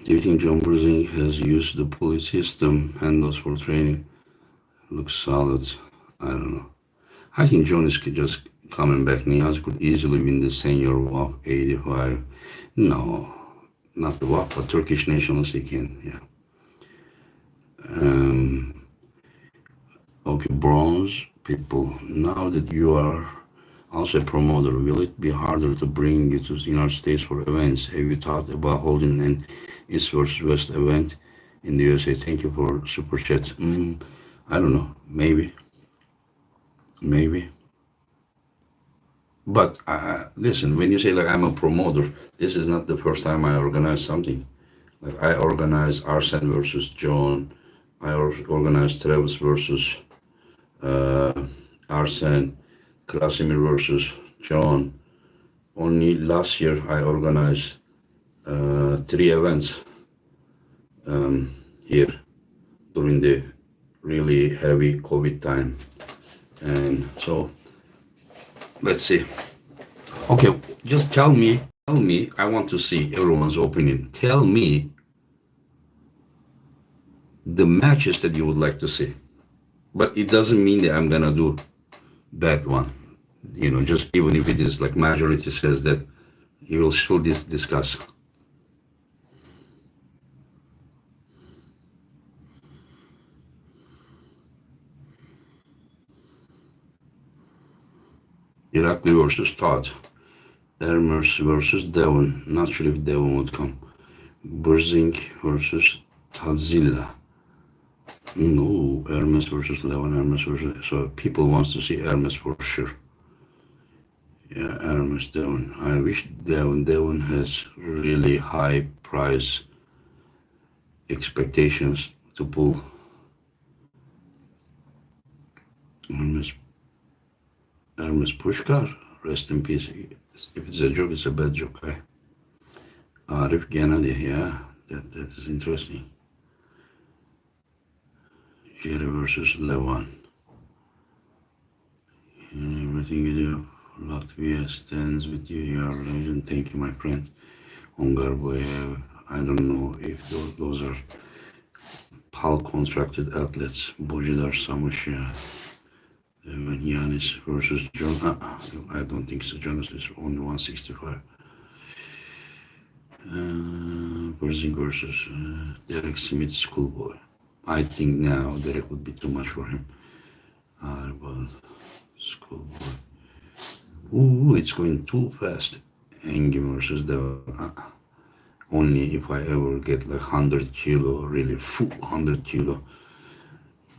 Do you think John Brzezinski has used the pulley system handles for training? Looks solid. I don't know. I think John is just coming back. Niaz could easily win the senior WAP 85. No, not the WAP, but Turkish nationals he can. Yeah. Um, okay, bronze people. Now that you are also a promoter, will it be harder to bring you to the United States for events? Have you thought about holding an East versus West event in the USA? Thank you for super chat. I don't know. Maybe. But listen, when you say like I'm a promoter, this is not the first time I organize something. Like I organized Arsene versus John. I organized Travis versus uh, Arsene, Krasimir versus John. Only last year I organized three events here during the really heavy COVID time. And so let's see. Okay, just tell me, I want to see everyone's opinion. Tell me the matches that you would like to see. But it doesn't mean that I'm gonna do that one. Just even if it is like majority says that, you will still discuss. Irakli versus Todd. Ermers versus Devon. Not sure if Devon would come. Burzink versus Tadzilla. No, Hermes versus Levon, Hermes versus. So people wants to see Hermes for sure. Yeah, Hermes Devon. I wish Devon. Devon has really high price expectations to pull. Hermes, Hermes Pushkar. Rest in peace. If it's a joke, it's a bad joke. Arif Gennady. Yeah, that is interesting. Jerry versus Levon. Everything you do, Latvia stands with you. You are a legend. Thank you, my friend. Ungar Boyev. I don't know if those are PAL contracted athletes. Bojidar Samusha. When Yanis versus John. I don't think so. Jonas is only 165. Berzing versus Derek Smith, schoolboy. I think now Derek would be too much for him. But schoolboy. Ooh, it's going too fast. Engin versus the only if I ever get like 100 kilo, really full 100 kilo,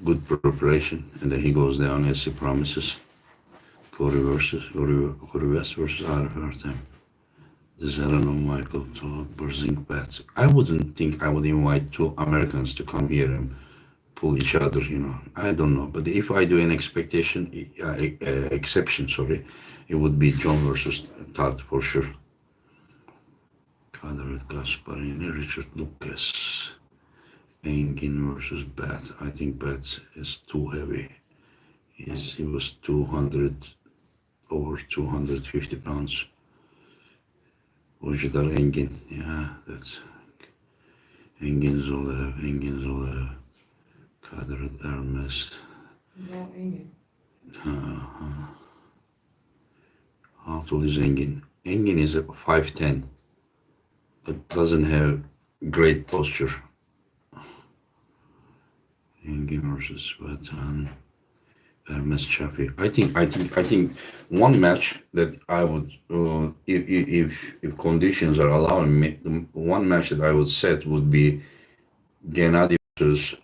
good preparation, and then he goes down as he promises. Corey West versus Arthur. Zeleno, Michael Todd, Berzink Bats. I wouldn't think I would invite two Americans to come here and pull each other, I don't know. But if I do an exception, sorry, it would be John versus Todd for sure. Kader Gasparini, Richard Lucas, Engin versus Bats. I think Bats is too heavy. He was 200, over 250 pounds. Ojidar Engin, yeah, that's Engin Zolev, Kader Hermes. No, Engin. How tall is Engin? Engin is 5'10", but doesn't have great posture. Engin versus Vatan. Hermes Chappie. I think one match that I would, if conditions are allowing me, one match that I would set would be Gennady versus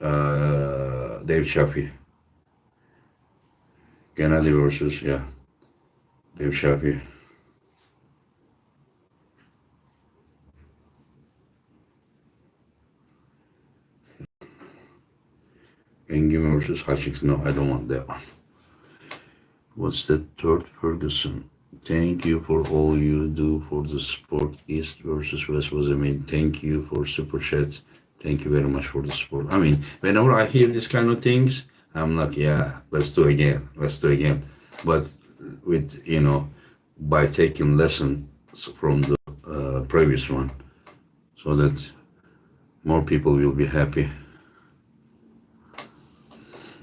Dave Chappie. Gennady versus Dave Chappie. Engin versus Hutchings. No, I don't want that one. What's that third? Ferguson. Thank you for all you do for the sport. East versus West was amazing. Thank you for super chats. Thank you very much for the support. I mean, whenever I hear these kind of things, I'm like, yeah, let's do again. But with, by taking lessons from the previous one, so that more people will be happy.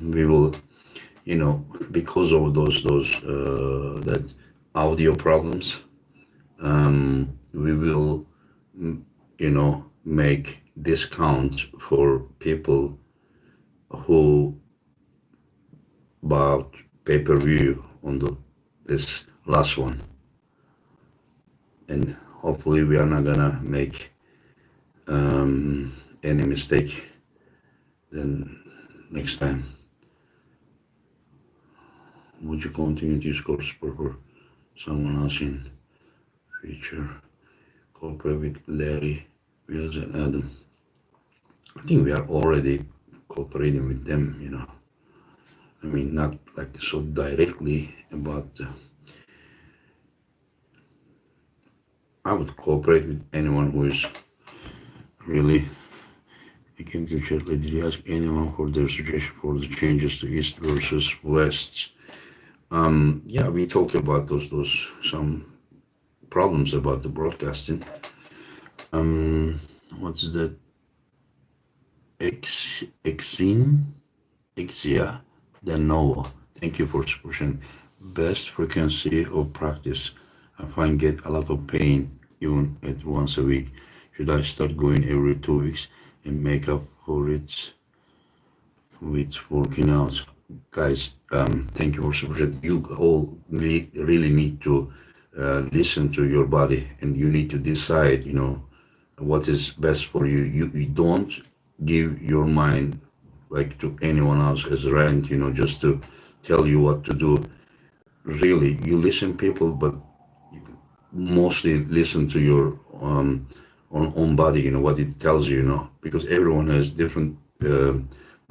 We will, because of those that audio problems, we will, make discount for people who bought pay-per-view on this last one, and hopefully we are not gonna make any mistake then next time. Would you continue to score for someone else in future? Cooperate with Larry, Wills, and Adam. I think we are already cooperating with them, I mean, not like so directly, but I would cooperate with anyone who is really. I came to chat. Did you ask anyone for their suggestion for the changes to East versus West? Yeah, we talked about those some problems about the broadcasting. What's that? Exia Denovo. Thank you for supporting. Best frequency of practice. I find get a lot of pain even at once a week. Should I start going every 2 weeks and make up for it with working out? Guys, thank you for supporting. You all really need to listen to your body, and you need to decide, what is best for you. You don't give your mind like to anyone else as rent, just to tell you what to do. Really, you listen people, but mostly listen to your own body, what it tells you, because everyone has different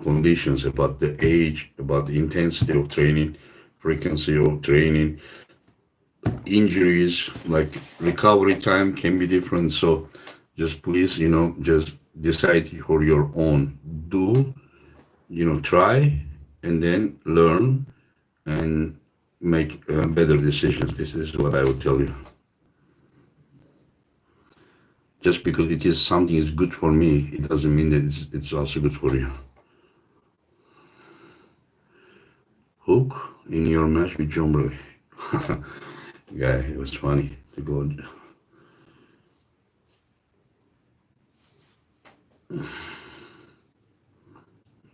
conditions about the age, about the intensity of training, frequency of training, injuries, like recovery time can be different. So just please, just decide for your own. Do, try, and then learn and make better decisions. This is what I would tell you. Just because it is something is good for me, it doesn't mean that it's also good for you. Hook in your match with John Bray. Yeah, it was funny to go.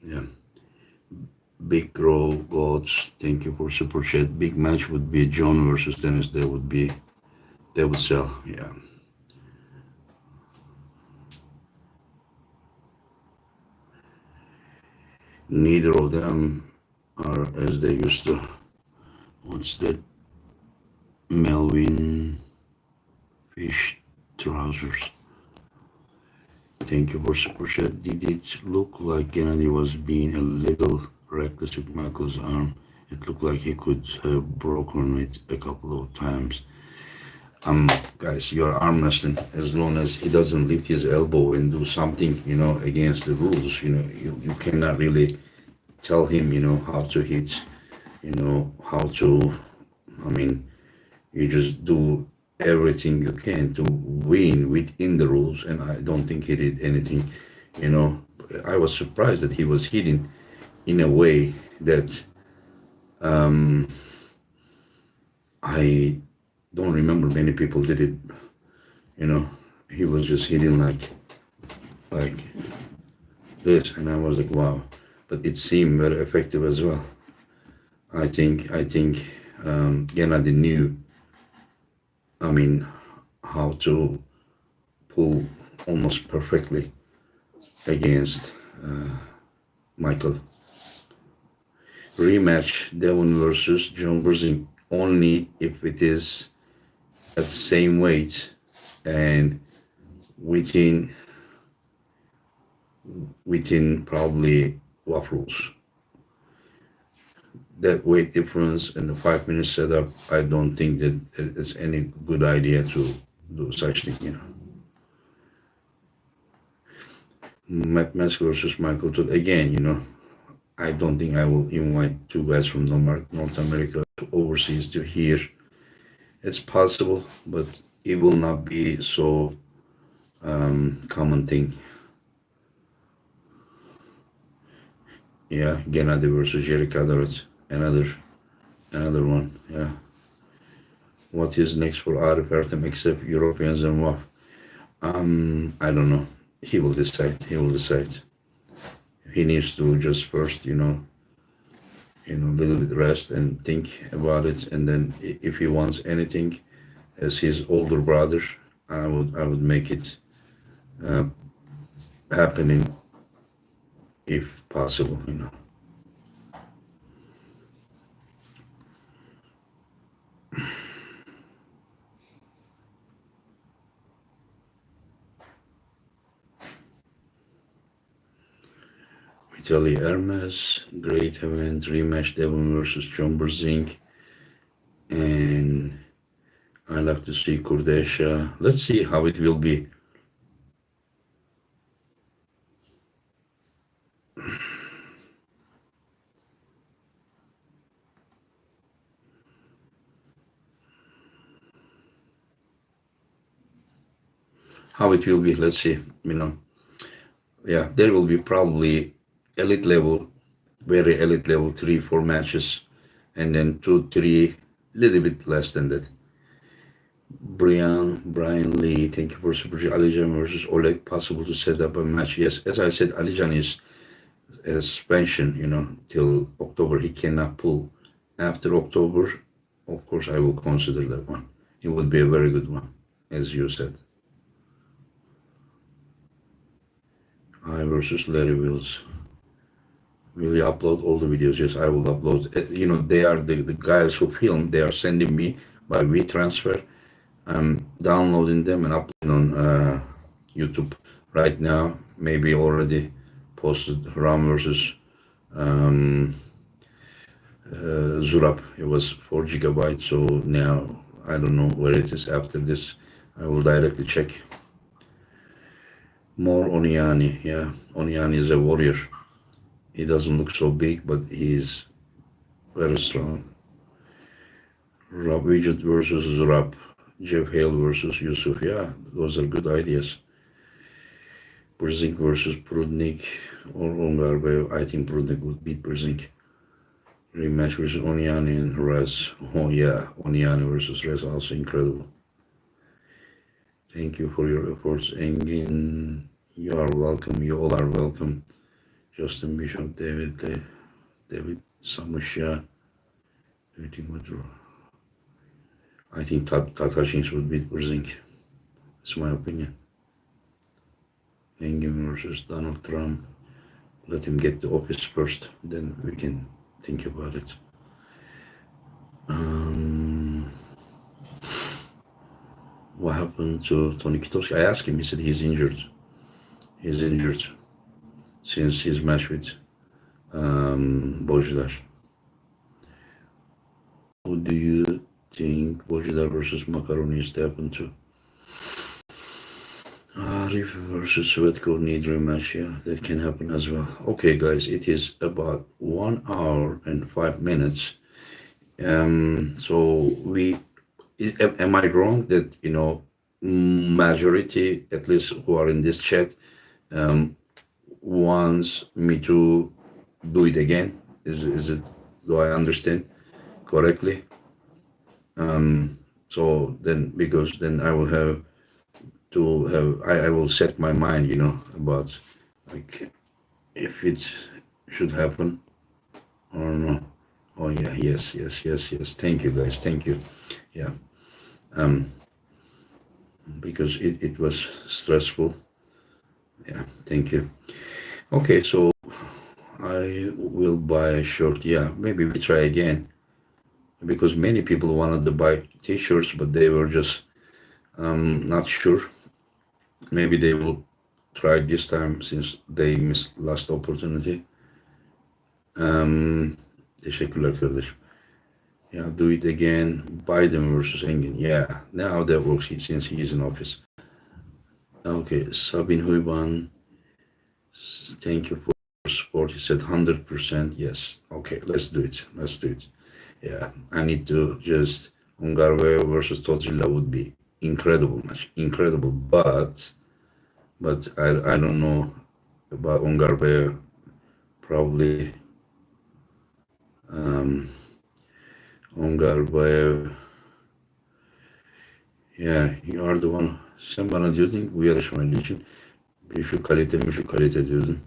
Yeah. Big Grow Gods, thank you for super chat. Big match would be John versus Dennis. That would sell. Yeah. Neither of them are as they used to. What's that? Melvin Fish trousers. Thank you for super chat. Did it look like Gennady was being a little reckless with Michael's arm? It looked like he could have broken it a couple of times. Guys, you're arm wrestling. As long as he doesn't lift his elbow and do something, against the rules, you cannot really tell him, how to hit, how to, I mean, you just do everything you can to win within the rules. And I don't think he did anything, you know. I was surprised that he was hitting in a way that I don't remember many people did it, you know. He was just hitting like this, and I was like, wow. But it seemed very effective as well. I think Gennady knew, I mean, how to pull almost perfectly against Michael. Rematch Devon versus John Brzezinski only if it is at the same weight and within probably waffles. That weight difference and the 5 minute setup, I don't think that it's any good idea to do such thing. Matt Mask versus Michael Todd again. I don't think I will invite two guys from North America to overseas to here. It's possible, but it will not be so common thing. Yeah, Gennady versus Jerry Kadaret, another one. Yeah. What is next for Arif Ertem except Europeans and WAF? I don't know. He will decide. He needs to just first, a little bit rest and think about it, and then if he wants anything as his older brother, I would make it happening if possible. Vitaly Hermes, great event, rematch Devon versus John Brzezinski, and I like to see Kurdesha. Let's see how it will be. How it will be, let's see. Yeah, there will be probably elite level, very elite level, 3, 4 matches, and then 2, 3, little bit less than that. Brian Lee, thank you for super chat. Alijan versus Oleg, possible to set up a match? Yes, as I said, Alijan is suspension, till October. He cannot pull. After October, of course, I will consider that one. It would be a very good one, as you said. I versus Larry Wills. Will you upload all the videos? Yes, I will upload. They are the guys who film. They are sending me by WeTransfer. I'm downloading them and uploading on YouTube right now. Maybe already posted Ram versus Zurab. It was 4 gigabytes. So now I don't know where it is after this. I will directly check. More Oniani. Yeah, Oniani is a warrior. He doesn't look so big, but he's very strong. Rob Widget versus Zurab. Jeff Hale versus Yusuf. Yeah, those are good ideas. Brzezinski versus Prudnik or Ongarbev. I think Prudnik would beat Brzezinski. Rematch versus Oniani and Rez. Oh yeah, Oniani versus Rez, also incredible. Thank you for your efforts, Engin. You are welcome. You all are welcome. Justin Bishop, David Samusha. I think Takashins would beat Brzezinski. That's my opinion. Engin versus Donald Trump. let him get the office first, then we can think about it. Um, what happened to Tony Kitowski? I asked him. He said he's injured. He's injured since his match with Bojidar. Who do you think Bojidar versus Makaroni is to happen to? Arif versus Swetkov need rematch. Yeah, that can happen as well. Okay, guys, it is about 1 hour and 5 minutes. So am I wrong that majority, at least who are in this chat, wants me to do it again? Is it? Do I understand correctly? So then, because then I will have to have I will set my mind, about like if it should happen or no. Oh yeah, yes. Thank you, guys. Thank you. Yeah. Because it was stressful. Yeah, thank you. Okay, so I will buy a shirt. Yeah, maybe we try again, because many people wanted to buy t-shirts, but they were just not sure. Maybe they will try this time since they missed last opportunity. Teşekkürler kardeşim. Yeah, do it again. Biden versus Engin. Yeah, now that works since he's in office. Okay, Sabin Huyban, thank you for support. He said 100%. Yes. Okay, let's do it. Yeah, I need to just Ungarwe versus Todzilla would be incredible match. Incredible, but I don't know about Ungarwe. Probably Ungarwe. Yeah, you are the one. Sen bana diyordun bu yarışmayla için şu kalite diyordun.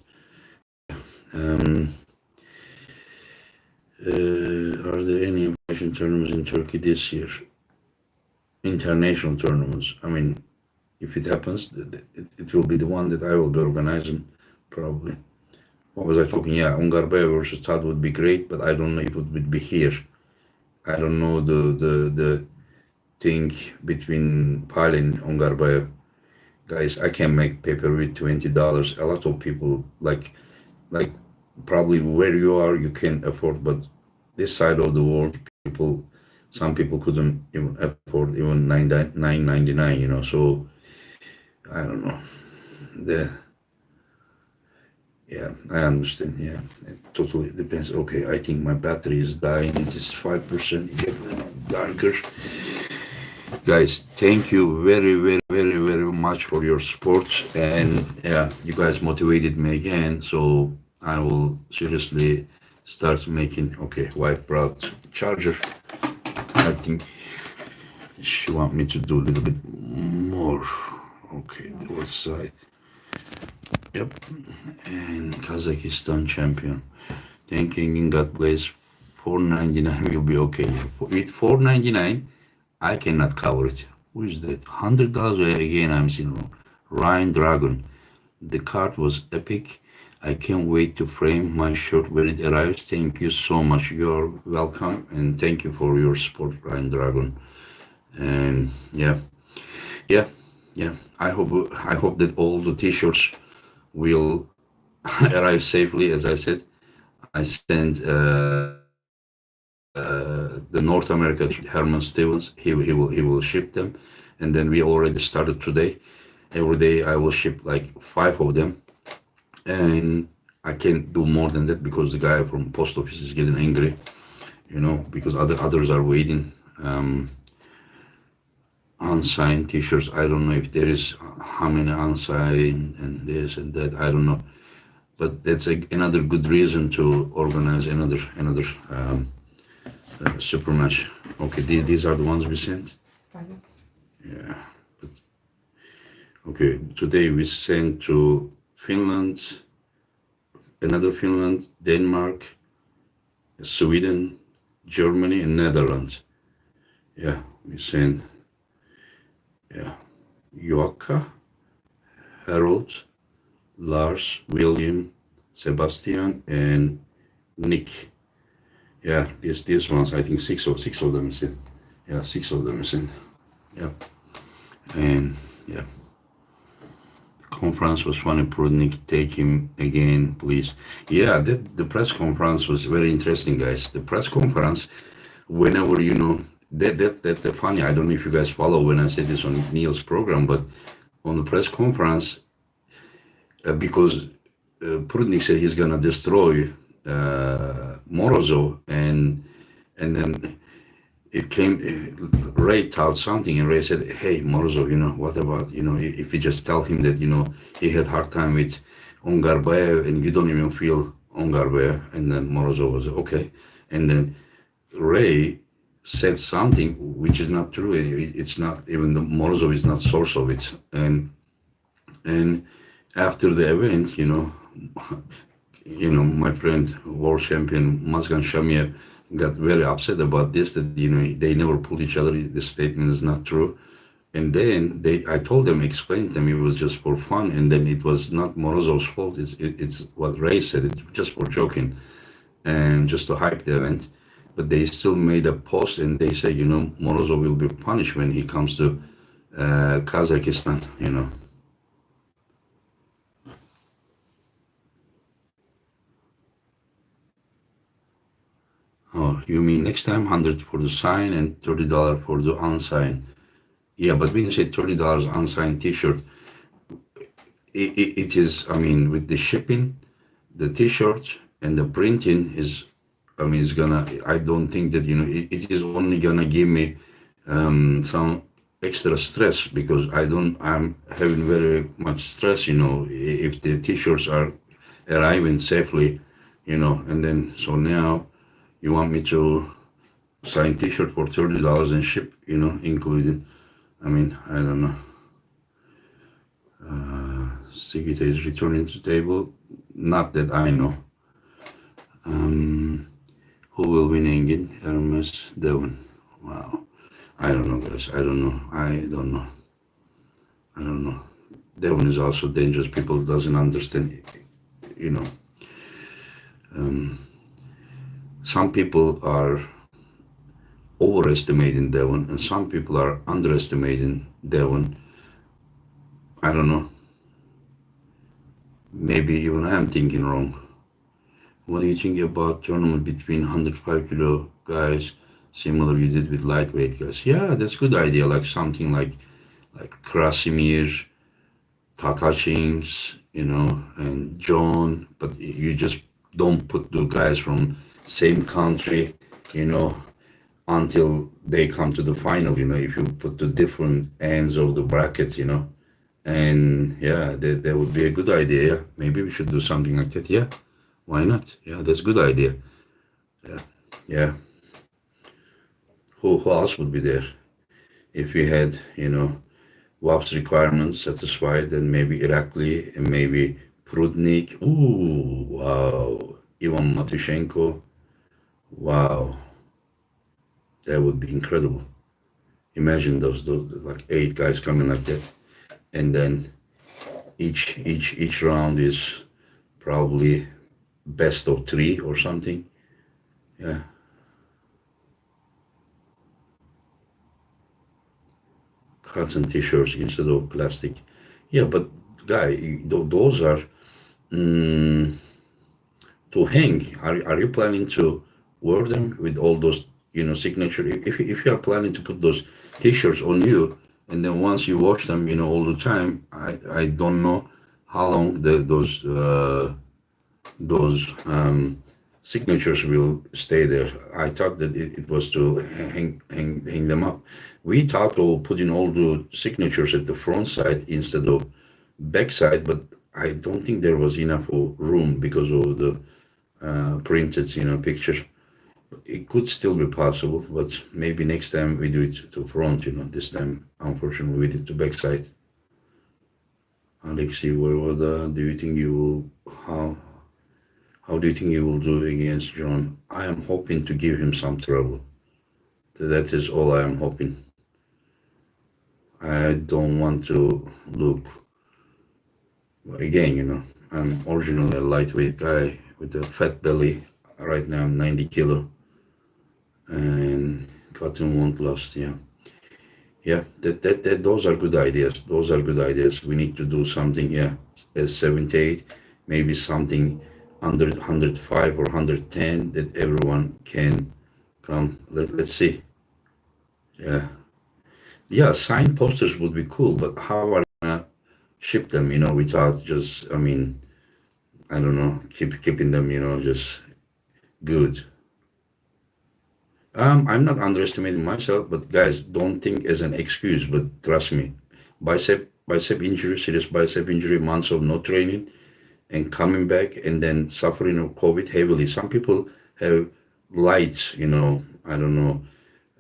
Are there any invitation tournaments in Turkey this year? International tournaments. I mean, if it happens, it will be the one that I will be organizing, probably. What was I talking? Yeah, Ungarbe versus Todd would be great, but I don't know if it would be here. I don't know the thing between Pal and Ungarbe. Guys, I can make paper with $20. A lot of people like probably where you are, you can afford, but this side of the world, some people couldn't even afford even $9.99. So I don't know. Yeah, I understand. Yeah, it totally depends. Okay, I think my battery is dying. It is 5%. Get darker. Guys, thank you very, very, very, very much for your support. And yeah, you guys motivated me again. So I will seriously start making, okay, wipe out charger. I think she want me to do a little bit more. Okay, the other side. Yep. And Kazakhstan champion. Thanking God bless. $4.99 will be okay. With $4.99, I cannot cover it. Who is that? $100 again. I'm seeing Ryan Dragon. The card was epic. I can't wait to frame my shirt when it arrives. Thank you so much. You're welcome, and thank you for your support, Ryan Dragon. And yeah. I hope that all the t-shirts will arrive safely. As I said, I sent the North America Herman Stevens. He will ship them, and then we already started today. Every day I will ship like 5 of them, and I can't do more than that because the guy from post office is getting angry, because others are waiting. Unsigned t-shirts. I don't know if there is how many unsigned and this and that. I don't know, but that's another good reason to organize another super match. Okay, these are the ones we sent. Yeah, but okay. Today we sent to Finland, another Finland, Denmark, Sweden, Germany, and Netherlands. Yeah, we sent. Yeah, Joakka, Harold, Lars, William, Sebastian, and Nick. Yeah, these ones. I think six of them is in. Yeah, six of them is in. Yeah, and yeah, conference was funny. Prudnik, take him again, please. Yeah, the press conference was very interesting, guys. The press conference, whenever that funny. I don't know if you guys follow when I said this on Neil's program, but on the press conference, because Prudnik said he's gonna destroy Morozov, and then it came. Ray told something, and Ray said, "Hey, Morozov, what about if we just tell him that he had hard time with Ongarbayev, and you don't even feel Ongarbayev," and then Morozov was okay, and then Ray said something which is not true. It's not even the Morozov is not source of it, and after the event, my friend, world champion Mazgan Shamiev, got very upset about this. That they never pulled each other. The statement is not true. And then I told them, explained them, it was just for fun. And then it was not Morozov's fault. It's what Ray said. It's just for joking and just to hype the event. But they still made a post and they say, Morozov will be punished when he comes to Kazakhstan. Oh, you mean next time 100 for the sign and $30 for the unsigned? Yeah, but when you say $30 unsigned T-shirt, it is. I mean, with the shipping, the T-shirt and the printing is. I mean, it's gonna. I don't think that it is only gonna give me some extra stress because I'm having very much stress. If the T-shirts are arriving safely, and then so now you want me to sign T-shirt for $30 and ship, included. I mean, I don't know. Sigita is returning to table. Not that I know. Who will win again? Hermes, Devon. Wow. I don't know, guys. I don't know. I don't know. Devon is also dangerous. People doesn't understand. You know. Some people are overestimating Devon, and some people are underestimating Devon. I don't know. Maybe even I am thinking wrong. What do you think about tournament between 105 kilo guys, similar you did with lightweight guys? Yeah, that's a good idea. Like something like Krasimir, Tatachins, and John. But you just don't put the guys from same country, until they come to the final. If you put the different ends of the brackets, and yeah, that would be a good idea. Yeah. Maybe we should do something like that. Yeah. Why not? Yeah, that's a good idea. Yeah, yeah. Who else would be there? If we had, WAP's requirements satisfied, then maybe Irakli and maybe Prudnik. Ooh, wow. Ivan Matushenko. Wow, that would be incredible. Imagine those like 8 guys coming like that, and then each round is probably best of 3 or something. Yeah. Cotton t-shirts instead of plastic. Yeah, but guy, those are mm, to hang. Are you planning to wear them with all those signature? If you are planning to put those t-shirts on you, and then once you wash them, all the time, I don't know how long those signatures will stay there. I thought that it was to hang them up. We thought of putting all the signatures at the front side instead of back side, but I don't think there was enough room because of the printed, picture. It could still be possible, but maybe next time we do it to front. This time, unfortunately, we did to back side. Alexei Voivoda, do you think you will how do you think he will do against John? I am hoping to give him some trouble. That is all I am hoping. I don't want to look again, I'm originally a lightweight guy with a fat belly. Right now I'm 90 kilo and cotton won't last. Yeah. Yeah, those are good ideas. Those are good ideas. We need to do something, yeah, as 78, maybe something under 105 or 110 that everyone can come. Let's see. Yeah. Yeah, signed posters would be cool, but how are we gonna ship them, without just, I don't know, keeping them, just good. I'm not underestimating myself, but guys, don't think as an excuse, but trust me, bicep injury, serious bicep injury, months of no training, and coming back and then suffering of COVID heavily. Some people have light, I don't know,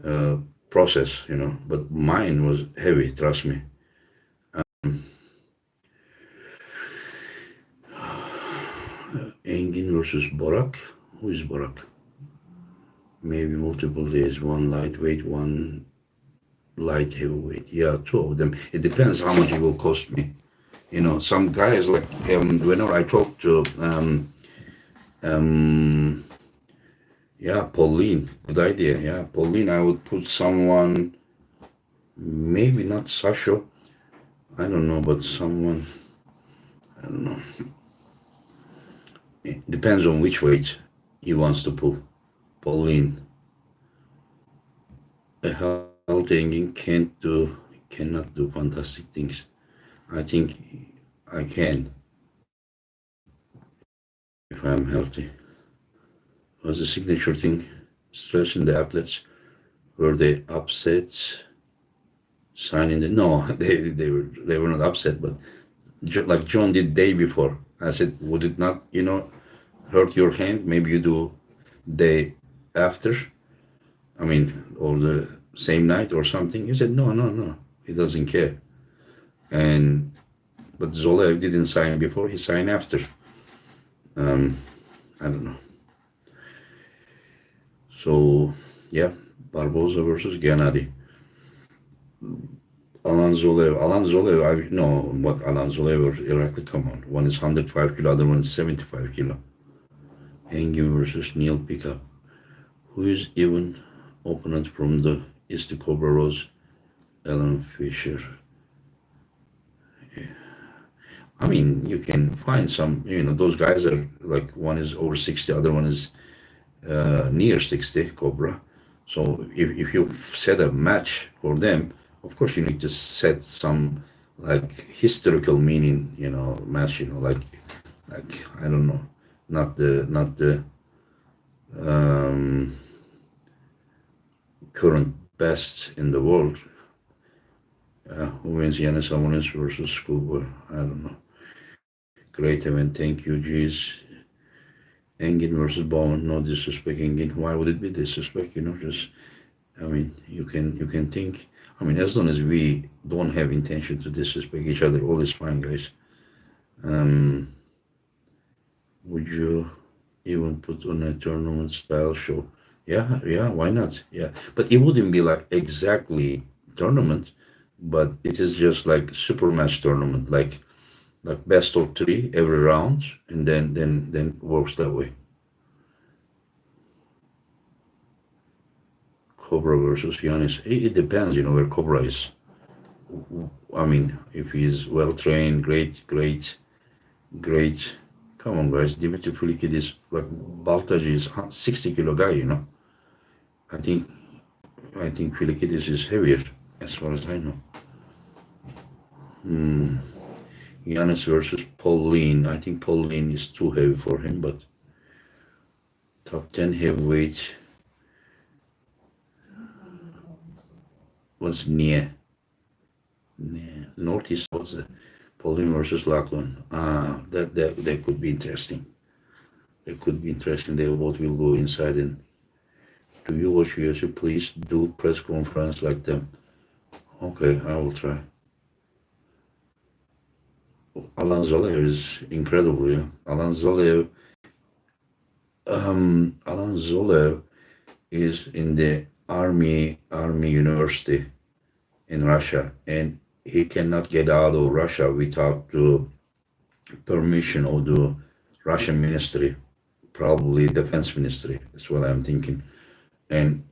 uh, process, but mine was heavy. Trust me. Engin versus Borak. Who is Borak? Maybe multiple days, one lightweight, one light heavyweight. Yeah, two of them. It depends how much it will cost me. Some guys like whenever I talk to um, yeah, Pauline, good idea. Yeah, Pauline, I would put someone, maybe not Sasha, I don't know, but someone, I don't know. It depends on which weight he wants to pull. Pauline, a healthy engine cannot do fantastic things. I think I can if I'm healthy. Was the signature thing stressing the athletes? Were they upset signing the? No, they were not upset, but like John did day before. I said, would it not, hurt your hand? Maybe you do day after. I mean, or the same night or something. He said, no, no, no. He doesn't care. And but Zolev didn't sign before. He signed after. Um, I don't know. So yeah, Barboza versus Gennady. Alan Zolev. Alan Zolev. I know what Alan Zolev or Irakli. Come on. One is 105 kilo, other one is 75 kilo. Engin versus Neil Pickup. Who is even opponent from the is the Cobra Rose? Alan Fisher. I mean, you can find some, those guys are like one is over 60, other one is near 60, Cobra. So if you set a match for them, of course you need to set some like historical meaning, match, like I don't know, not the um, current best in the world. Who wins Yanis Amonis versus Schoolboy? I don't know. Great event, thank you, G's. Engin versus Bowen, no disrespect, Engin. Why would it be disrespect? Just I mean, you can think. I mean, as long as we don't have intention to disrespect each other, all is fine, guys. Um, would you even put on a tournament style show? Yeah, yeah, why not? Yeah, but it wouldn't be like exactly tournament, but it is just like super match tournament, like best of three every round, and then works that way. Cobra versus Giannis. It depends, where Cobra is. I mean, if he's well trained, great, great, great. Come on, guys. Dimitri Fulikidis, like Baltaji is 60 kilo guy. I think I think Fulikidis is heavier, as far as I know. Hmm. Giannis versus Pauline. I think Pauline is too heavy for him, but top 10 heavyweight was near. Northeast was Pauline versus Lachlan. That could be interesting. It could be interesting. They both will go inside and do you watch UFC? Please do press conference like them. Okay, I will try. Alan Zolev is incredible, yeah. Alan Zolev is in the army university in Russia, and he cannot get out of Russia without to permission of the Russian ministry, probably defense ministry. That's what I'm thinking. And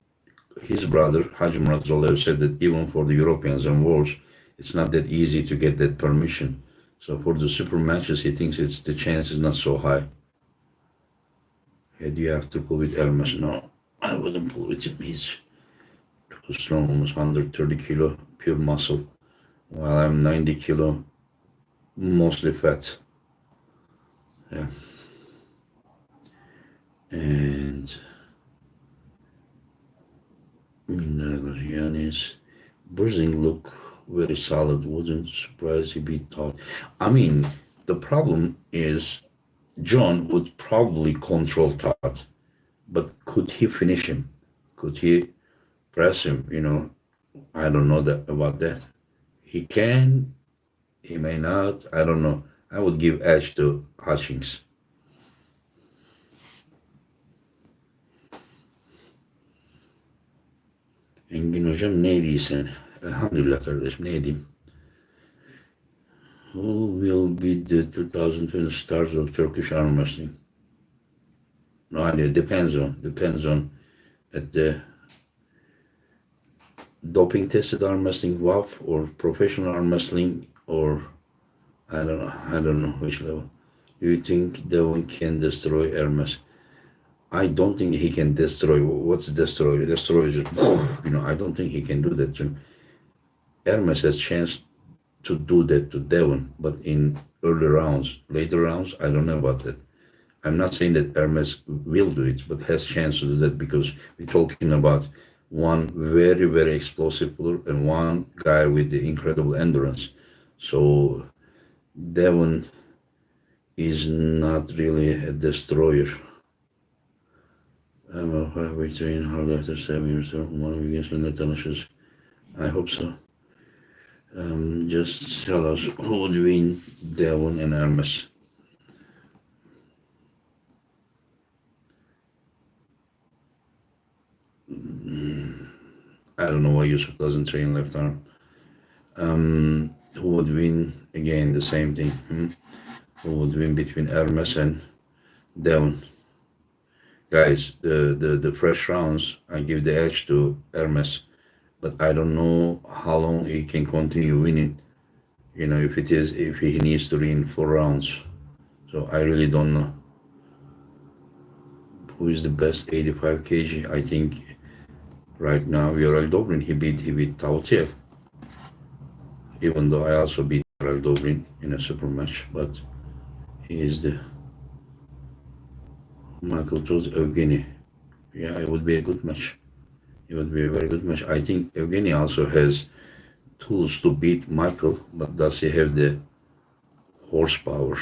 his brother Hajim Razalev said that even for the Europeans and worlds, it's not that easy to get that permission. So for the super matches, he thinks it's the chance is not so high. Do you have to pull with Hermes? No, I wouldn't pull with him. He's too strong, almost 130 kilo, pure muscle, while I'm 90 kilo, mostly fat. Yeah. And Yanis, Brzing look very solid. Wouldn't surprise he be taught. I mean, the problem is John would probably control Todd, but could he finish him? Could he press him? I don't know that about that. He can, he may not. I don't know. I would give edge to Hutchings. Engin hocam ne diysen? Elhamdülillah kardeşim, ne diyeyim? Who will be the 2020 stars of Turkish arm wrestling? No idea. Depends on at the doping tested arm wrestling WAF or professional arm wrestling, or I don't know which level. Do you think Devon can destroy Hermes? I don't think he can destroy. What's destroy? Destroy is just, I don't think he can do that to him. Hermes has chance to do that to Devon, but in early rounds, later rounds, I don't know about that. I'm not saying that Hermes will do it, but has chance to do that because we're talking about one very, very explosive puller and one guy with the incredible endurance. So Devon is not really a destroyer. I'm a 5 train hard after 7 years old. One of you guys in the I hope so. Just tell us who would win, Devon and Hermes. I don't know why Yusuf doesn't train left arm. Who would win? Again, the same thing. Who would win between Hermes and Devon? Guys, the fresh rounds, I give the edge to Hermes, but I don't know how long he can continue winning. If he needs to win 4 rounds. So I really don't know. Who is the best 85 kg? I think right now Yoel Dobrin. He beat Tautiev. Even though I also beat Yoel Dobrin in a super match, but he is the Michael told Evgeny. Yeah, it would be a good match. It would be a very good match. I think Evgeny also has tools to beat Michael, but does he have the horsepower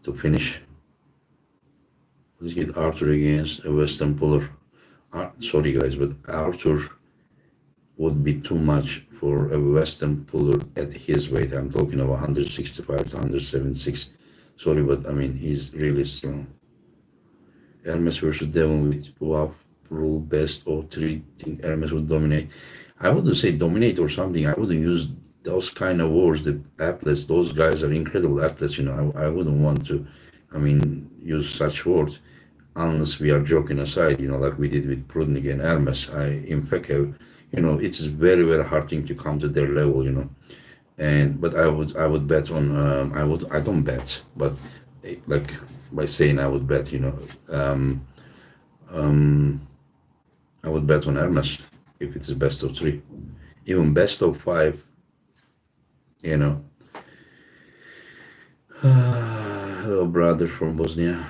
to finish? Let's get Arthur against a Western puller. Sorry guys, but Arthur would be too much for a Western puller at his weight. I'm talking about 165 to 176. Sorry, but I mean, he's really strong. Hermes versus Devon with WAF rule best of 3. Think Hermes would dominate. I wouldn't say dominate or something. I wouldn't use those kind of words. The athletes, those guys are incredible athletes. I wouldn't want to, use such words unless we are joking aside. Like we did with Prudnik and Hermes. In fact, it's very, very hard thing to come to their level. But I would bet on. I don't bet, but like by saying I would bet. I would bet on Hermes if it's a best of 3, even best of 5. Hello, brother from Bosnia.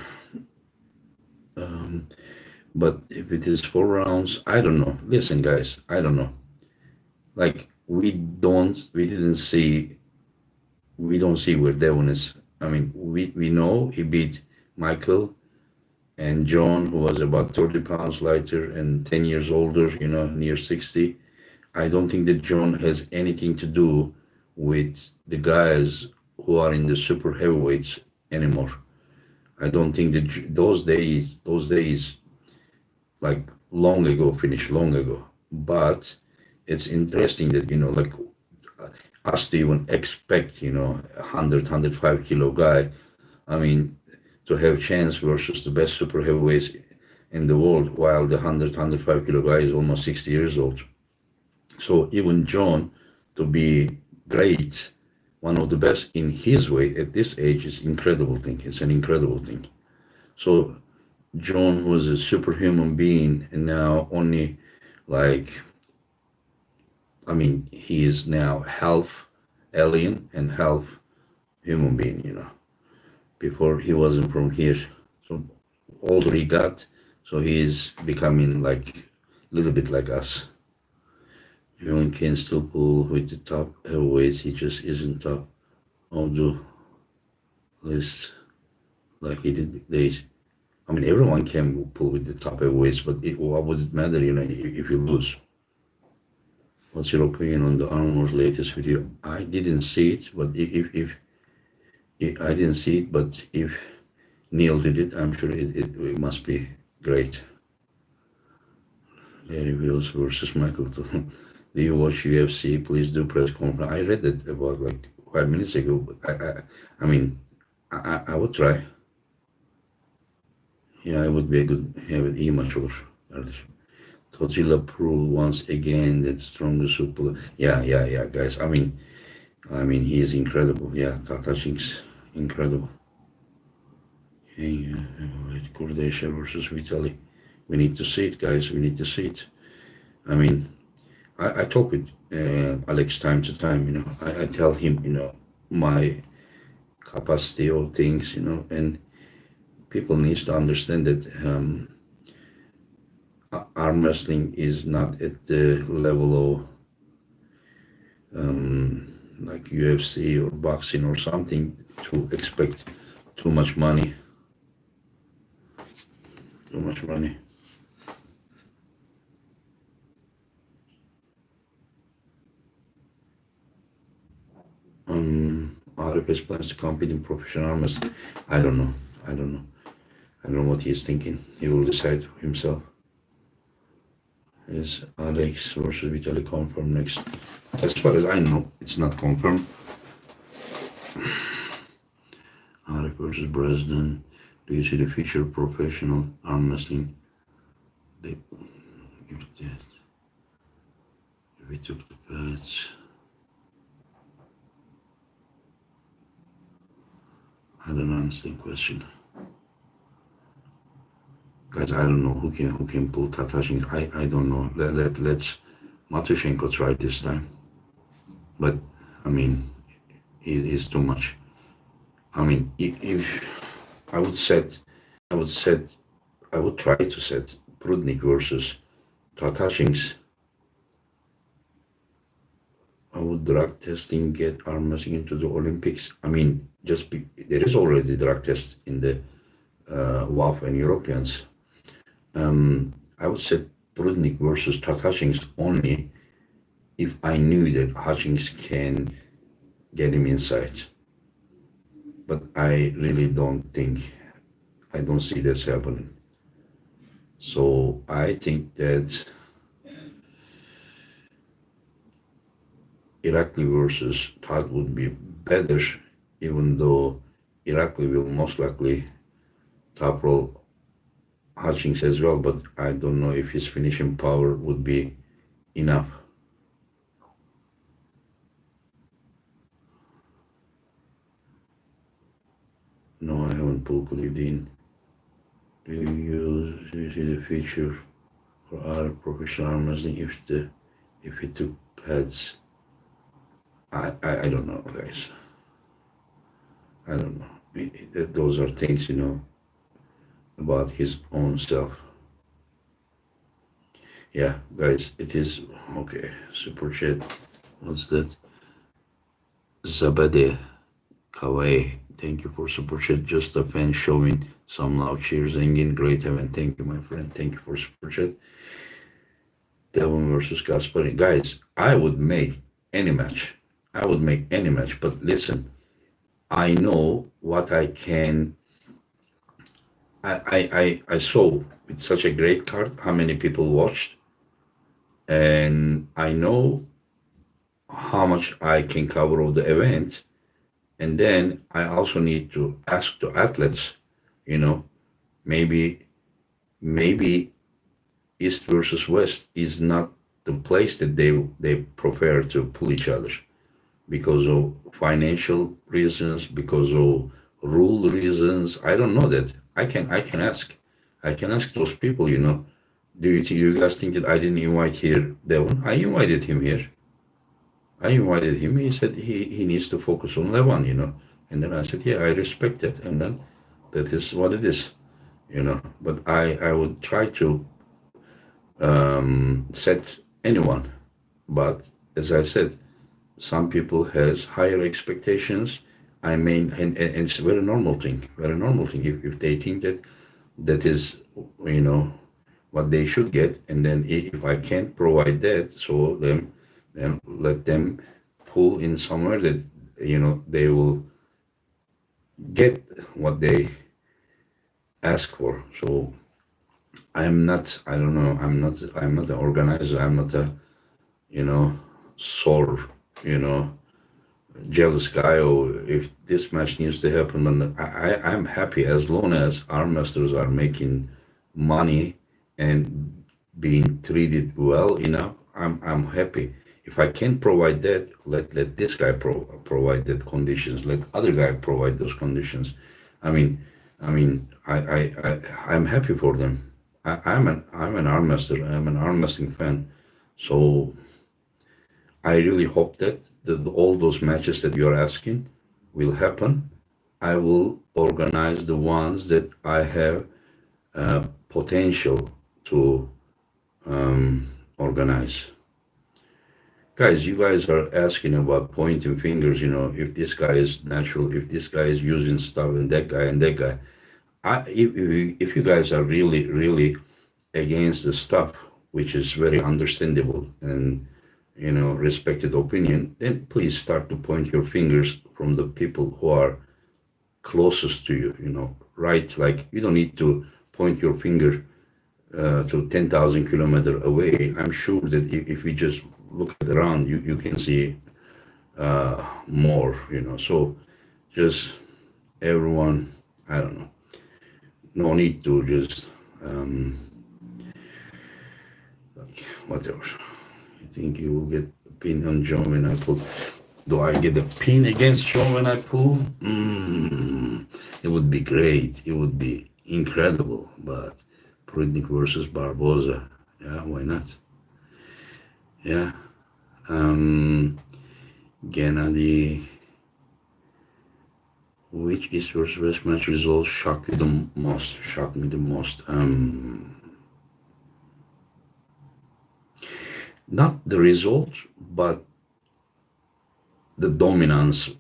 But if it is 4 rounds, I don't know. Listen, guys, I don't know. Like we don't see where Devon is. We know he beat Michael and John, who was about 30 pounds lighter and 10 years older, near 60. I don't think that John has anything to do with the guys who are in the super heavyweights anymore. I don't think that those days, like long ago, finished long ago. But it's interesting that, like us to even expect, 100, 105 kilo guy. I mean, to have chance versus the best super heavyweights in the world, while the 100, 105 kilo guy is almost 60 years old. So even John, to be great, one of the best in his way at this age is incredible thing. It's an incredible thing. So John was a superhuman being, and now only like, I mean, he is now half alien and half human being. Before he wasn't from here. So older he got, so he's becoming like a little bit like us. John can still pull with the top heavyweights, he just isn't top of the list like he did days. I mean, everyone can pull with the top heavyweights, but what would it matter, if you lose? What's your opinion on the Arnold's latest video? I didn't see it, but if I didn't see it, but if Neil did it, I'm sure it must be great. Larry Wheels versus Michael. Do you watch UFC? Please do press conference. I read it about like 5 minutes ago, but I mean, I would try. Yeah, it would be a good, evet, iyi maç olur kardeşim. Todzilla proved once again that strongest super. Yeah, guys. I mean, he is incredible. Yeah, Takashi's incredible. Okay, wait, Kurdesha versus Vitali. We need to see it, guys. We need to see it. I mean, I talk with Alex time to time. I tell him, my capacity of things, and people needs to understand that arm wrestling is not at the level of like UFC or boxing or something to expect too much money. Too much money. Arif has plans to compete in professional arm wrestling. I don't know. I don't know what he is thinking. He will decide for himself. Is Alex versus Vitaly confirmed next? As far as I know, it's not confirmed. Arif versus Bresdan. Do you see the future of professional arm wrestling? If we took the pads. I don't understand the question. Guys, I don't know who can pull Katashin. I don't know. Let's Matushenko try this time. But I mean, it is too much. I mean, if I would try to set Prudnik versus Takashins. I would drug testing get arm wrestling into the Olympics. I mean, there is already drug test in the WAF and Europeans. I would set Prudnik versus Takashins only if I knew that Hutchings can get him inside. But I really don't see this happening. So I think that Irakli versus Todd would be better, even though Irakli will most likely top roll Hutchings as well, but I don't know if his finishing power would be enough. No, I haven't pulled Khalidin. Do you see the future for our professional arm wrestling if he took pads? I don't know, guys. I don't know. Those are things, about his own self. Yeah, guys, it is okay. Super chat. What's that? Zabade Kawaii. Thank you for super chat. Just a fan showing some love. Cheers, Engin. Great event. Thank you, my friend. Thank you for super chat. Devon versus Gaspari. Guys, I would make any match. But listen, I know what I can. I saw with such a great card how many people watched, and I know how much I can cover of the event, and then I also need to ask the athletes, you know, maybe maybe East versus West is not the place that they prefer to pull each other because of financial reasons, because of rule reasons. I don't know that. I can ask. I can ask those people, do you guys think that I didn't invite here Devon? I invited him here. I invited him. He said he needs to focus on Levan. And then I said, yeah, I respect that. And then that is what it is. But I would try to set anyone. But as I said, some people has higher expectations. I mean, and it's a very normal thing. If they think that that is, you know, what they should get, and then if I can't provide that, so then let them pull in somewhere that they will get what they ask for. So I'm not. I don't know. I'm not an organizer. I'm not a sore you know jealous guy, or if this match needs to happen, then I'm happy as long as our masters are making money and being treated well enough. I'm happy. If I can't provide that, let this guy provide that conditions. Let other guy provide those conditions. I mean, I'm happy for them. I'm an arm master. I'm an arm wrestling fan. So I really hope that all those matches that you're asking will happen. I will organize the ones that I have potential to organize. Guys, you guys are asking about pointing fingers, if this guy is natural, if this guy is using stuff, and that guy and that guy. If you guys are really, really against the stuff, which is very understandable and respected opinion, then please start to point your fingers from the people who are closest to you. Right? Like you don't need to point your finger to 10,000 kilometers away. I'm sure that if you just look at around, you can see more. So just everyone, I don't know. No need to just like whatever. You think you will get a pin on John when I pull? Do I get a pin against John when I pull? It would be great. It would be incredible. But Prudnik versus Barboza. Yeah, why not? Yeah. Gennady. Which East versus West match result shocked you the most? Shocked me the most. Not the result, but the dominance.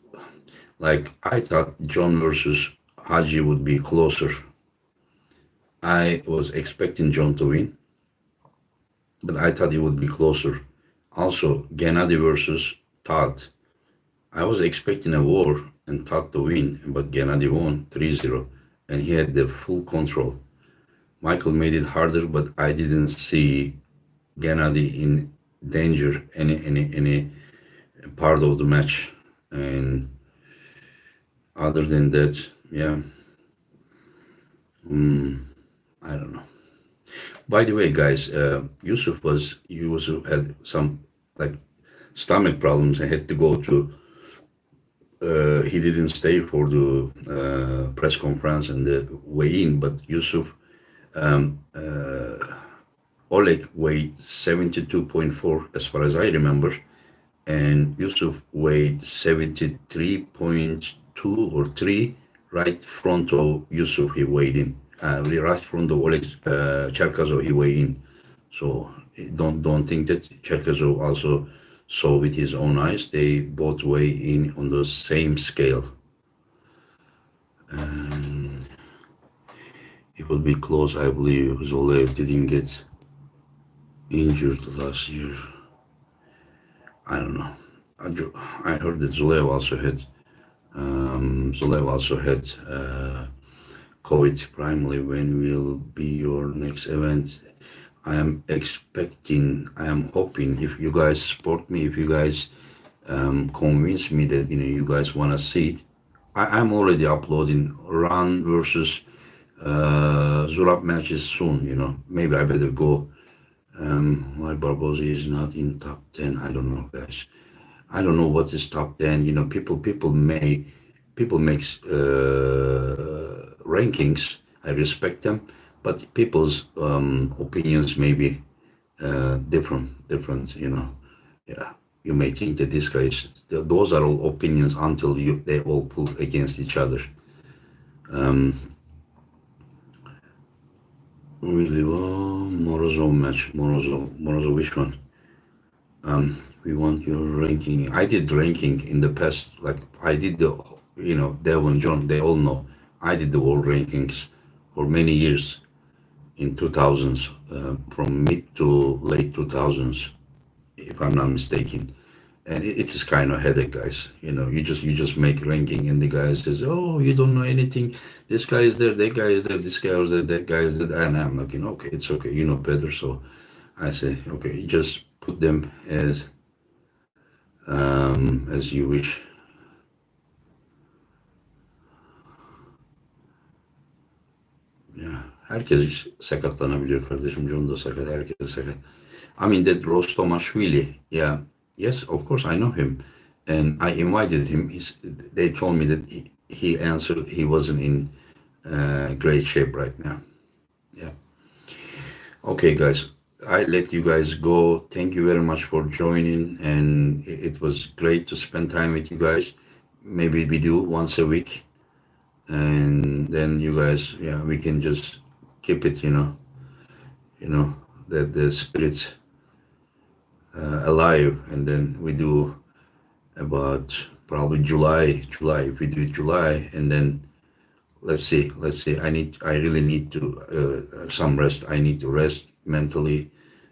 Like I thought John versus Haji would be closer. I was expecting John to win, but I thought it would be closer. Also, Gennady versus Todd. I was expecting a war and Todd to win, but Gennady won 3-0, and he had the full control. Michael made it harder, but I didn't see Gennady in danger any part of the match. And other than that, yeah, I don't know. By the way, guys, Yusuf had some like stomach problems and had to go to. He didn't stay for the press conference and the weigh-in, but Yusuf Oleg weighed 72.4 as far as I remember, and Yusuf weighed 73.2 or 3 right front of Yusuf he weighed in. Right front of Oleg Cherkasov he weighed in. So don't think that Cherkasov also saw with his own eyes. They both weigh in on the same scale. And it would be close, I believe, because Olev didn't get injured last year. I don't know. I heard that Zolev also had COVID primarily. When will be your next event? I am hoping, if you guys support me, if you guys convince me that you guys want to see it. I'm already uploading Ran versus Zurab matches soon. Maybe I better go. Why Barbosa is not in top 10? I don't know, guys. I don't know what is top 10. People makes rankings. I respect them, but people's opinions may be different. Yeah, you may think that this guy is. Those are all opinions until they all put against each other. Really, well, Morozov match. Morozov, which one? We want your ranking. I did ranking in the past. Like I did Devon, John. They all know I did the world rankings for many years in 2000s, from mid to late 2000s, if I'm not mistaken. And it is kind of headache, guys. You just make ranking, and the guy says, "Oh, you don't know anything. This guy is there, that guy is there, this guy is there, that guy is there," and I'm like, okay, it's okay, you know better. So I say, okay, you just put them as you wish. Ya herkes sakatlanabiliyor kardeşim. John da sakat, herkes sakat. I mean that Rostomashvili. Yeah, yes, of course I know him, and I invited him. They told me that he answered he wasn't in great shape right now. Yeah. Okay, guys. I let you guys go. Thank you very much for joining, and it was great to spend time with you guys. Maybe we do once a week, and then you guys, yeah, we can just keep it, that the spirits alive, and then we do about probably July. If we do it July, and then let's see. I really need to some rest. I need to rest mentally,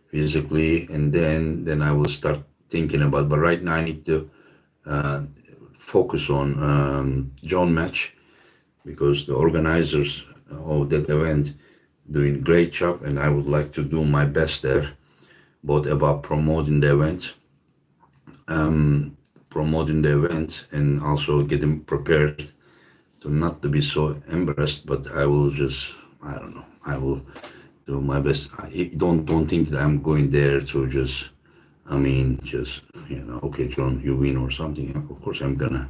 physically, and then I will start thinking about. But right now I need to focus on John match, because the organizers of that event doing great job, and I would like to do my best there, both about promoting the event, and also getting prepared to not to be so embarrassed. But I will just, I don't know, I will do my best. Don't think that I'm going there to just, okay, John, you win or something. Of course I'm gonna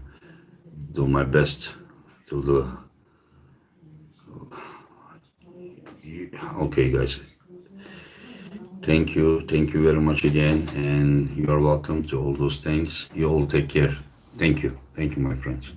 do my best to do. Okay, guys. Thank you very much again, and you are welcome to all those things. You all take care. Thank you, my friends.